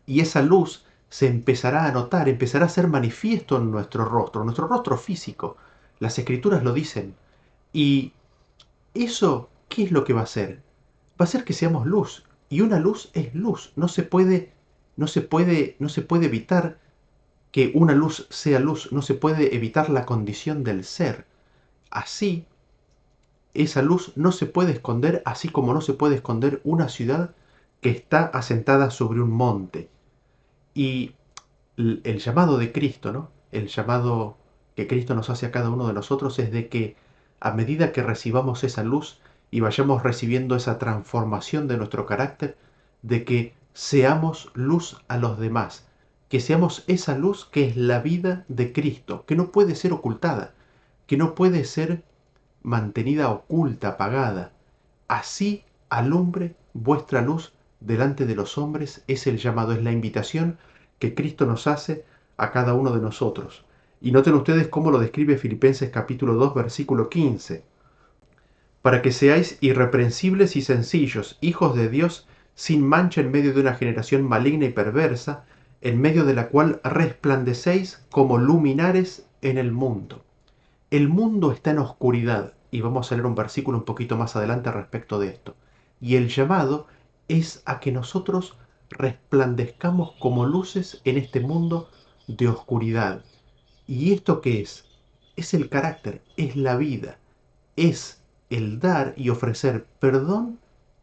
y esa luz se empezará a notar, empezará a ser manifiesto en nuestro rostro físico. Las escrituras lo dicen. Y eso, ¿qué es lo que va a hacer? Va a hacer que seamos luz. Y una luz es luz. No se puede evitar que una luz sea luz. No se puede evitar la condición del ser. Así, esa luz no se puede esconder, así como no se puede esconder una ciudad que está asentada sobre un monte. Y el llamado de Cristo, ¿no? El llamado que Cristo nos hace a cada uno de nosotros es de que a medida que recibamos esa luz y vayamos recibiendo esa transformación de nuestro carácter, de que seamos luz a los demás, que seamos esa luz que es la vida de Cristo, que no puede ser ocultada, que no puede ser mantenida oculta, apagada. Así alumbre vuestra luz delante de los hombres, es el llamado, es la invitación que Cristo nos hace a cada uno de nosotros. Y noten ustedes cómo lo describe Filipenses capítulo 2, versículo 15. Para que seáis irreprensibles y sencillos, hijos de Dios, sin mancha en medio de una generación maligna y perversa, en medio de la cual resplandecéis como luminares en el mundo. El mundo está en oscuridad, y vamos a leer un versículo un poquito más adelante respecto de esto. Y el llamado es a que nosotros resplandezcamos como luces en este mundo de oscuridad. ¿Y esto qué es? Es el carácter, es la vida, es el dar y ofrecer perdón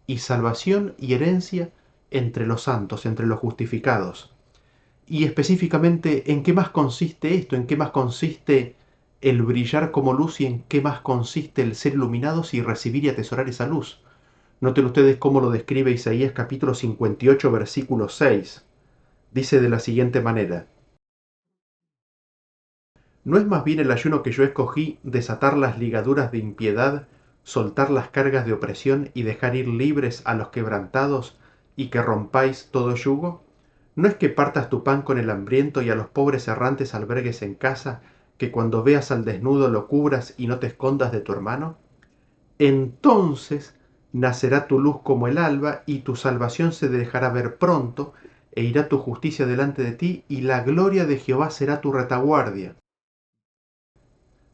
y salvación y herencia entre los santos, entre los justificados. Y específicamente, ¿en qué más consiste esto? ¿En qué más consiste el brillar como luz y en qué más consiste el ser iluminados y recibir y atesorar esa luz? Noten ustedes cómo lo describe Isaías capítulo 58, versículo 6. Dice de la siguiente manera: ¿No es más bien el ayuno que yo escogí desatar las ligaduras de impiedad, soltar las cargas de opresión y dejar ir libres a los quebrantados y que rompáis todo yugo? ¿No es que partas tu pan con el hambriento y a los pobres errantes albergues en casa, que cuando veas al desnudo lo cubras y no te escondas de tu hermano? Entonces nacerá tu luz como el alba, y tu salvación se dejará ver pronto, e irá tu justicia delante de ti, y la gloria de Jehová será tu retaguardia.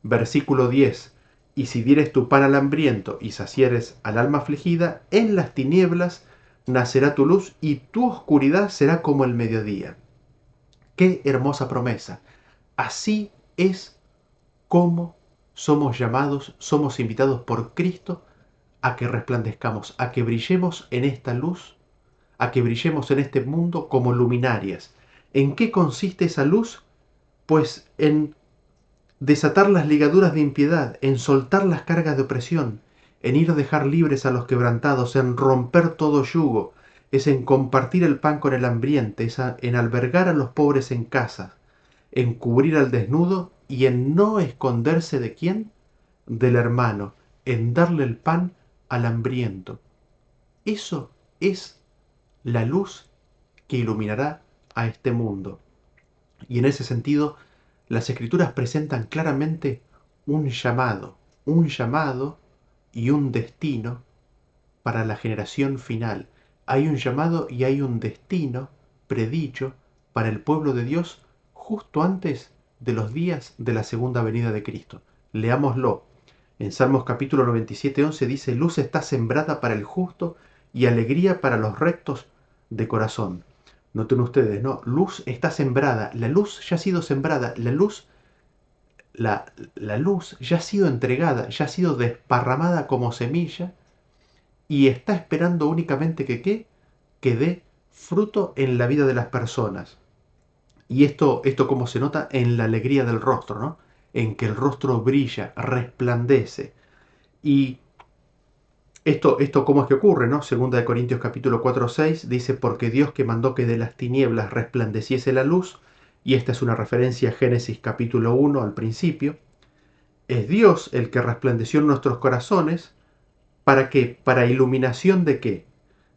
Versículo 10. Y si dieres tu pan al hambriento y sacieres al alma afligida, en las tinieblas nacerá tu luz, y tu oscuridad será como el mediodía. Qué hermosa promesa. Así es como somos llamados, somos invitados por Cristo a que resplandezcamos, a que brillemos en esta luz, a que brillemos en este mundo como luminarias. ¿En qué consiste esa luz? Pues en desatar las ligaduras de impiedad, en soltar las cargas de opresión, en ir a dejar libres a los quebrantados, en romper todo yugo, es en compartir el pan con el hambriente, en albergar a los pobres en casa, en cubrir al desnudo y en no esconderse de quién, del hermano, en darle el pan al hambriento. Eso es la luz que iluminará a este mundo. Y en ese sentido, las escrituras presentan claramente un llamado y un destino para la generación final. Hay un llamado y hay un destino predicho para el pueblo de Dios justo antes de los días de la segunda venida de Cristo. Leámoslo. En Salmos capítulo 97:11 dice: luz está sembrada para el justo y alegría para los rectos de corazón. Noten ustedes, ¿no? Luz está sembrada, la luz ya ha sido sembrada, la luz ya ha sido entregada, ya ha sido desparramada como semilla y está esperando únicamente que dé fruto en la vida de las personas. Y esto como se nota en la alegría del rostro, ¿no? En que el rostro brilla, resplandece. Y esto cómo es que ocurre, ¿no? Segunda de Corintios capítulo 4:6 dice: porque Dios que mandó que de las tinieblas resplandeciese la luz, y esta es una referencia a Génesis capítulo 1 al principio, es Dios el que resplandeció en nuestros corazones. ¿Para qué? ¿Para iluminación de qué?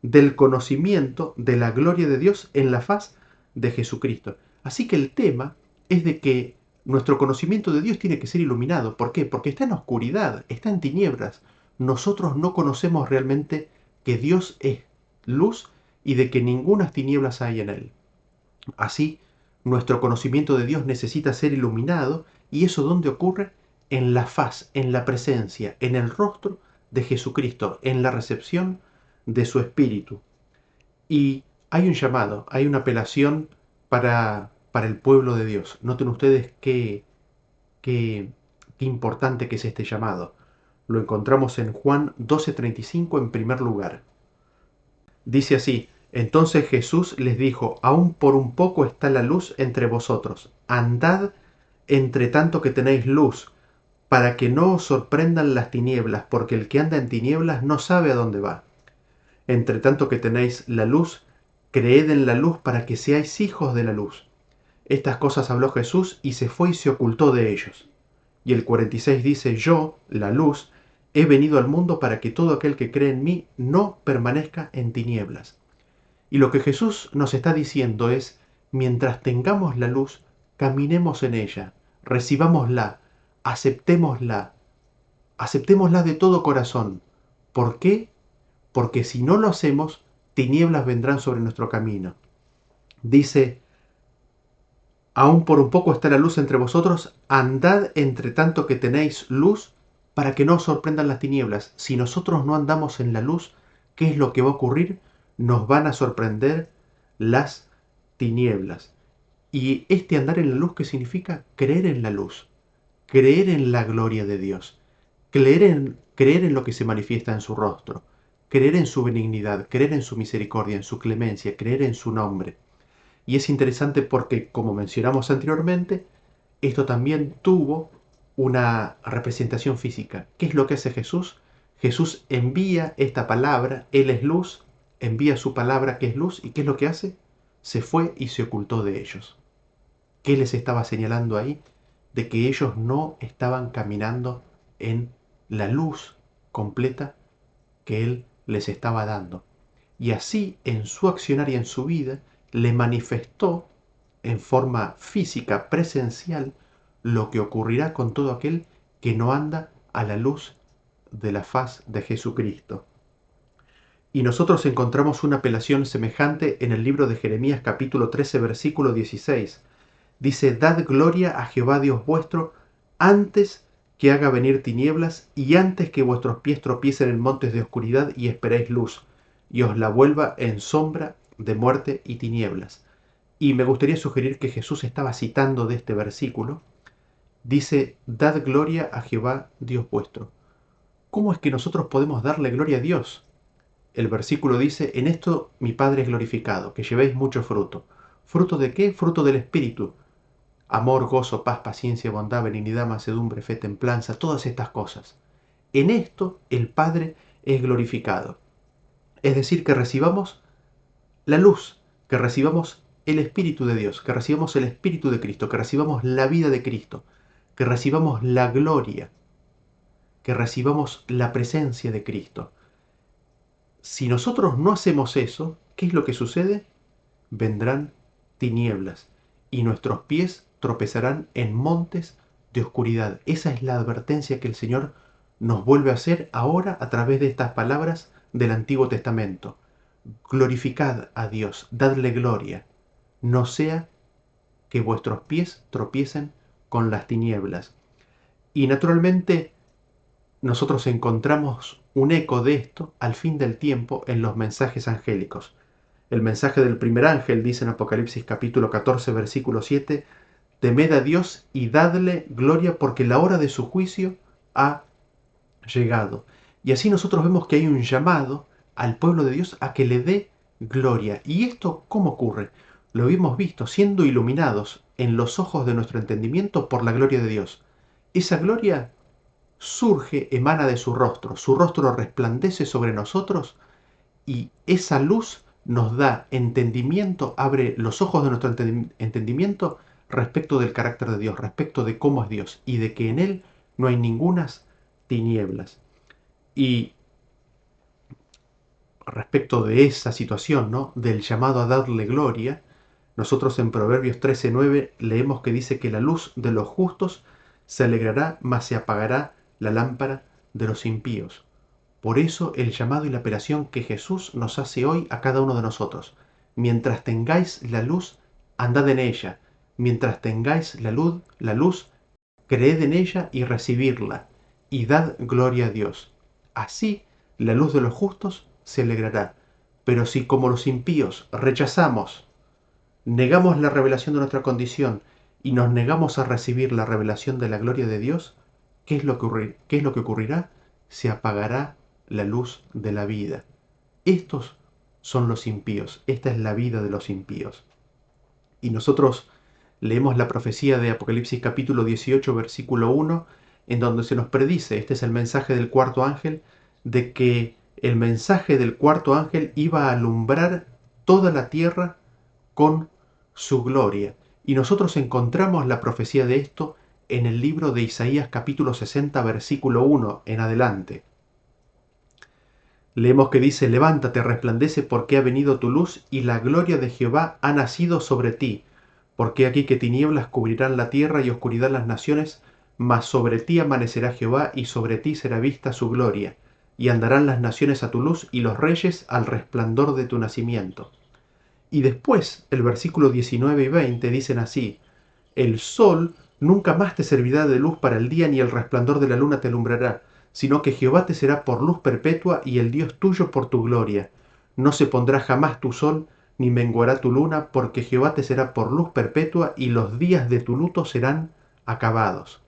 Del conocimiento de la gloria de Dios en la faz de Jesucristo. Así que el tema es de que nuestro conocimiento de Dios tiene que ser iluminado. ¿Por qué? Porque está en oscuridad, está en tinieblas. Nosotros no conocemos realmente que Dios es luz y de que ninguna tinieblas hay en él. Así, nuestro conocimiento de Dios necesita ser iluminado, y eso ¿dónde ocurre? En la faz, en la presencia, en el rostro de Jesucristo, en la recepción de su Espíritu. Y hay un llamado, hay una apelación para el pueblo de Dios. Noten ustedes qué importante que es este llamado. Lo encontramos en Juan 12:35 en primer lugar. Dice así: entonces Jesús les dijo: aún por un poco está la luz entre vosotros. Andad entre tanto que tenéis luz, para que no os sorprendan las tinieblas, porque el que anda en tinieblas no sabe a dónde va. Entre tanto que tenéis la luz, creed en la luz para que seáis hijos de la luz. Estas cosas habló Jesús y se fue y se ocultó de ellos. Y el 46 dice: yo, la luz, he venido al mundo para que todo aquel que cree en mí no permanezca en tinieblas. Y lo que Jesús nos está diciendo es: mientras tengamos la luz, caminemos en ella, recibámosla, aceptémosla, aceptémosla de todo corazón. ¿Por qué? Porque si no lo hacemos, tinieblas vendrán sobre nuestro camino. Dice: aún por un poco está la luz entre vosotros, andad entre tanto que tenéis luz, para que no os sorprendan las tinieblas. Si nosotros no andamos en la luz, ¿qué es lo que va a ocurrir? Nos van a sorprender las tinieblas. Y este andar en la luz, ¿qué significa? Creer en la luz, creer en la gloria de Dios, creer en lo que se manifiesta en su rostro, creer en su benignidad, creer en su misericordia, en su clemencia, creer en su nombre. Y es interesante porque, como mencionamos anteriormente, esto también tuvo una representación física. ¿Qué es lo que hace Jesús? Jesús envía esta palabra, Él es luz, envía su palabra que es luz, ¿y qué es lo que hace? Se fue y se ocultó de ellos. ¿Qué les estaba señalando ahí? De que ellos no estaban caminando en la luz completa que Él les estaba dando. Y así en su accionar y en su vida le manifestó en forma física, presencial, lo que ocurrirá con todo aquel que no anda a la luz de la faz de Jesucristo. Y nosotros encontramos una apelación semejante en el libro de Jeremías capítulo 13 versículo 16. Dice: Dad gloria a Jehová Dios vuestro antes que haga venir tinieblas y antes que vuestros pies tropiecen en montes de oscuridad y esperéis luz, y os la vuelva en sombra de muerte y tinieblas. Y me gustaría sugerir que Jesús estaba citando de este versículo. Dice: Dad gloria a Jehová Dios vuestro. ¿Cómo es que nosotros podemos darle gloria a Dios? El versículo dice: en esto mi Padre es glorificado, que llevéis mucho fruto. ¿Fruto de qué? Fruto del Espíritu. Amor, gozo, paz, paciencia, bondad, benignidad, mansedumbre, fe, templanza, todas estas cosas. En esto el Padre es glorificado. Es decir, que recibamos la luz, que recibamos el Espíritu de Dios, que recibamos el Espíritu de Cristo, que recibamos la vida de Cristo, que recibamos la gloria, que recibamos la presencia de Cristo. Si nosotros no hacemos eso, ¿qué es lo que sucede? Vendrán tinieblas y nuestros pies tropezarán en montes de oscuridad. Esa es la advertencia que el Señor nos vuelve a hacer ahora a través de estas palabras del Antiguo Testamento. Glorificad a Dios, dadle gloria, no sea que vuestros pies tropiecen con las tinieblas. Y naturalmente nosotros encontramos un eco de esto al fin del tiempo en los mensajes angélicos. El mensaje del primer ángel dice en Apocalipsis capítulo 14 versículo 7: temed a Dios y dadle gloria porque la hora de su juicio ha llegado. Y así nosotros vemos que hay un llamado al pueblo de Dios a que le dé gloria. ¿Y esto cómo ocurre? Lo hemos visto siendo iluminados en los ojos de nuestro entendimiento por la gloria de Dios. Esa gloria surge, emana de su rostro resplandece sobre nosotros y esa luz nos da entendimiento, abre los ojos de nuestro entendimiento respecto del carácter de Dios, respecto de cómo es Dios y de que en Él no hay ningunas tinieblas. Y respecto de esa situación, ¿no?, del llamado a darle gloria, nosotros en Proverbios 13:9 leemos que dice que la luz de los justos se alegrará, mas se apagará la lámpara de los impíos. Por eso el llamado y la apelación que Jesús nos hace hoy a cada uno de nosotros. Mientras tengáis la luz, andad en ella. Mientras tengáis la luz, creed en ella y recibirla, y dad gloria a Dios. Así la luz de los justos se alegrará. Pero si como los impíos rechazamos, negamos la revelación de nuestra condición y nos negamos a recibir la revelación de la gloria de Dios, ¿qué es lo que ocurrirá? Se apagará la luz de la vida. Estos son los impíos, esta es la vida de los impíos. Y nosotros leemos la profecía de Apocalipsis capítulo 18 versículo 1, en donde se nos predice, este es el mensaje del cuarto ángel, de que el mensaje del cuarto ángel iba a alumbrar toda la tierra con su gloria. Y nosotros encontramos la profecía de esto en el libro de Isaías capítulo 60 versículo 1 en adelante. Leemos que dice: levántate, resplandece, porque ha venido tu luz y la gloria de Jehová ha nacido sobre ti. Porque aquí que tinieblas cubrirán la tierra y oscuridad las naciones, mas sobre ti amanecerá Jehová y sobre ti será vista su gloria. Y andarán las naciones a tu luz y los reyes al resplandor de tu nacimiento. Y después el versículo 19 y 20 dicen así: el sol nunca más te servirá de luz para el día, ni el resplandor de la luna te alumbrará, sino que Jehová te será por luz perpetua y el Dios tuyo por tu gloria. No se pondrá jamás tu sol, ni menguará tu luna, porque Jehová te será por luz perpetua y los días de tu luto serán acabados.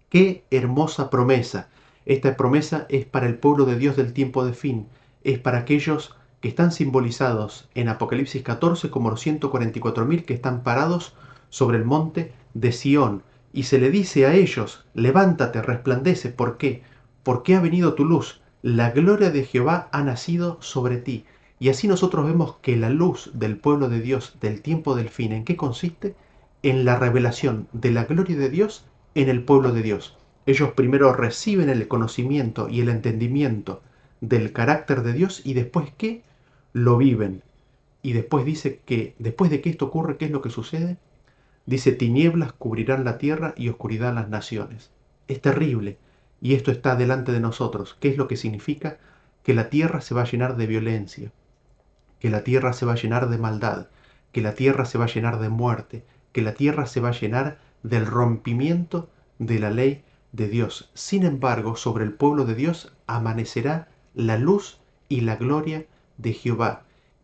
¡Qué hermosa promesa! Esta promesa es para el pueblo de Dios del tiempo de fin, es para aquellos que están simbolizados en Apocalipsis 14 como los 144.000 que están parados sobre el monte de Sión. Y se le dice a ellos: levántate, resplandece. ¿Por qué? Porque ha venido tu luz, la gloria de Jehová ha nacido sobre ti. Y así nosotros vemos que la luz del pueblo de Dios del tiempo del fin, ¿en qué consiste? En la revelación de la gloria de Dios en el pueblo de Dios. Ellos primero reciben el conocimiento y el entendimiento del carácter de Dios y después ¿qué? Lo viven. Y después dice que, después de que esto ocurre, ¿qué es lo que sucede? Dice, tinieblas cubrirán la tierra y oscuridad las naciones. Es terrible. Y esto está delante de nosotros. ¿Qué es lo que significa? Que la tierra se va a llenar de violencia, que la tierra se va a llenar de maldad, que la tierra se va a llenar de muerte, que la tierra se va a llenar del rompimiento de la ley de Dios. Sin embargo, sobre el pueblo de Dios amanecerá la luz y la gloria de Jehová.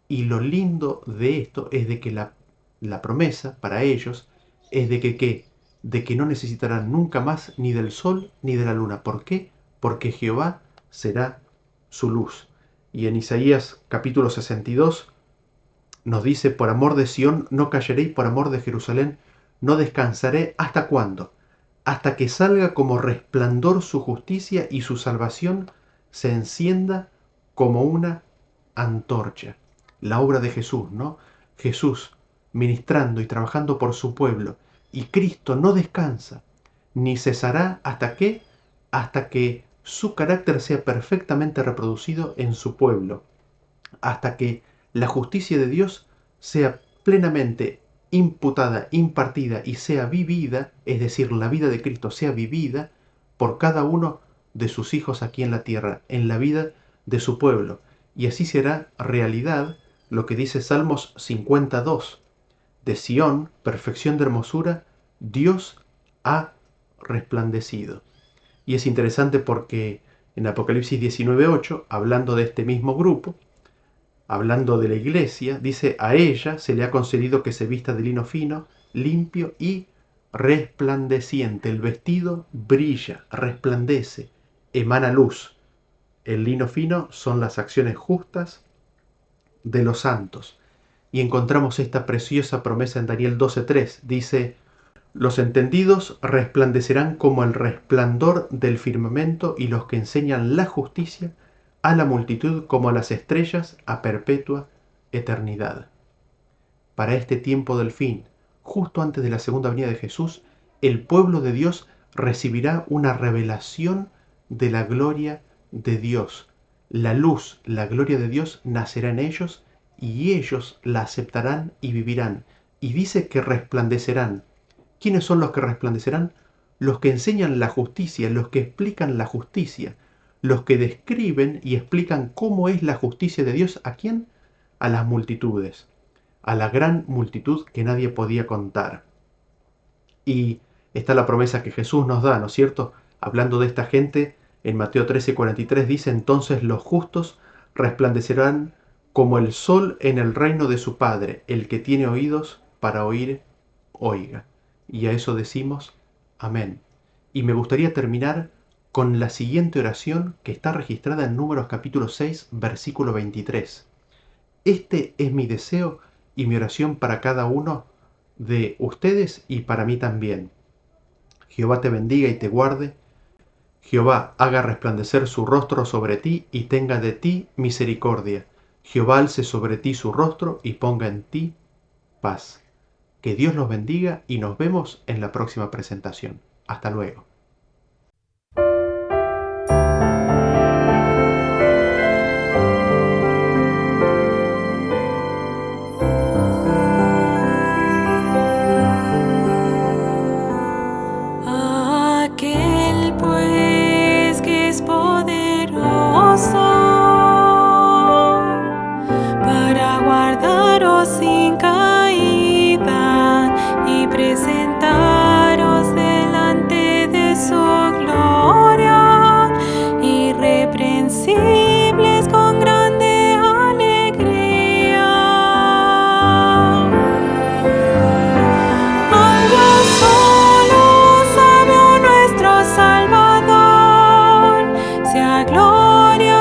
Y lo lindo de esto es de que la promesa para ellos es de que ¿qué? De que no necesitarán nunca más ni del sol ni de la luna. ¿Por qué? Porque Jehová será su luz. Y en Isaías capítulo 62 nos dice, por amor de Sión no callaré y por amor de Jerusalén no descansaré. ¿Hasta cuándo? Hasta que salga como resplandor su justicia y su salvación se encienda como una antorcha. La obra de Jesús, ¿no? Jesús ministrando y trabajando por su pueblo. Y Cristo no descansa, ni cesará hasta que, su carácter sea perfectamente reproducido en su pueblo, hasta que la justicia de Dios sea plenamente imputada, impartida y sea vivida, es decir, la vida de Cristo sea vivida por cada uno de sus hijos aquí en la tierra, en la vida de su pueblo. Y así será realidad lo que dice Salmos 52. De Sión, perfección de hermosura, Dios ha resplandecido. Y es interesante porque en Apocalipsis 19:8, hablando de este mismo grupo, hablando de la iglesia, dice, a ella se le ha concedido que se vista de lino fino, limpio y resplandeciente. El vestido brilla, resplandece, emana luz. El lino fino son las acciones justas de los santos. Y encontramos esta preciosa promesa en Daniel 12:3. Dice, los entendidos resplandecerán como el resplandor del firmamento y los que enseñan la justicia a la multitud como a las estrellas a perpetua eternidad. Para este tiempo del fin, justo antes de la segunda venida de Jesús, el pueblo de Dios recibirá una revelación de la gloria de Dios. La luz, la gloria de Dios nacerá en ellos y ellos la aceptarán y vivirán. Y dice que resplandecerán. ¿Quiénes son los que resplandecerán? Los que enseñan la justicia, los que explican la justicia, los que describen y explican cómo es la justicia de Dios. ¿A quién? A las multitudes, a la gran multitud que nadie podía contar. Y está la promesa que Jesús nos da, ¿no es cierto? Hablando de esta gente, en Mateo 13:43 dice, entonces los justos resplandecerán como el sol en el reino de su Padre. El que tiene oídos para oír, oiga. Y a eso decimos amén. Y me gustaría terminar con la siguiente oración que está registrada en Números capítulo 6, versículo 23. Este es mi deseo y mi oración para cada uno de ustedes y para mí también. Jehová te bendiga y te guarde. Jehová haga resplandecer su rostro sobre ti y tenga de ti misericordia. Jehová alce sobre ti su rostro y ponga en ti paz. Que Dios los bendiga y nos vemos en la próxima presentación. Hasta luego. Aquel pues que es poderoso para guardaros sin caída y presentaros delante de su gloria, irreprensibles con grande alegría. Algo solo sabio nuestro Salvador, sea gloria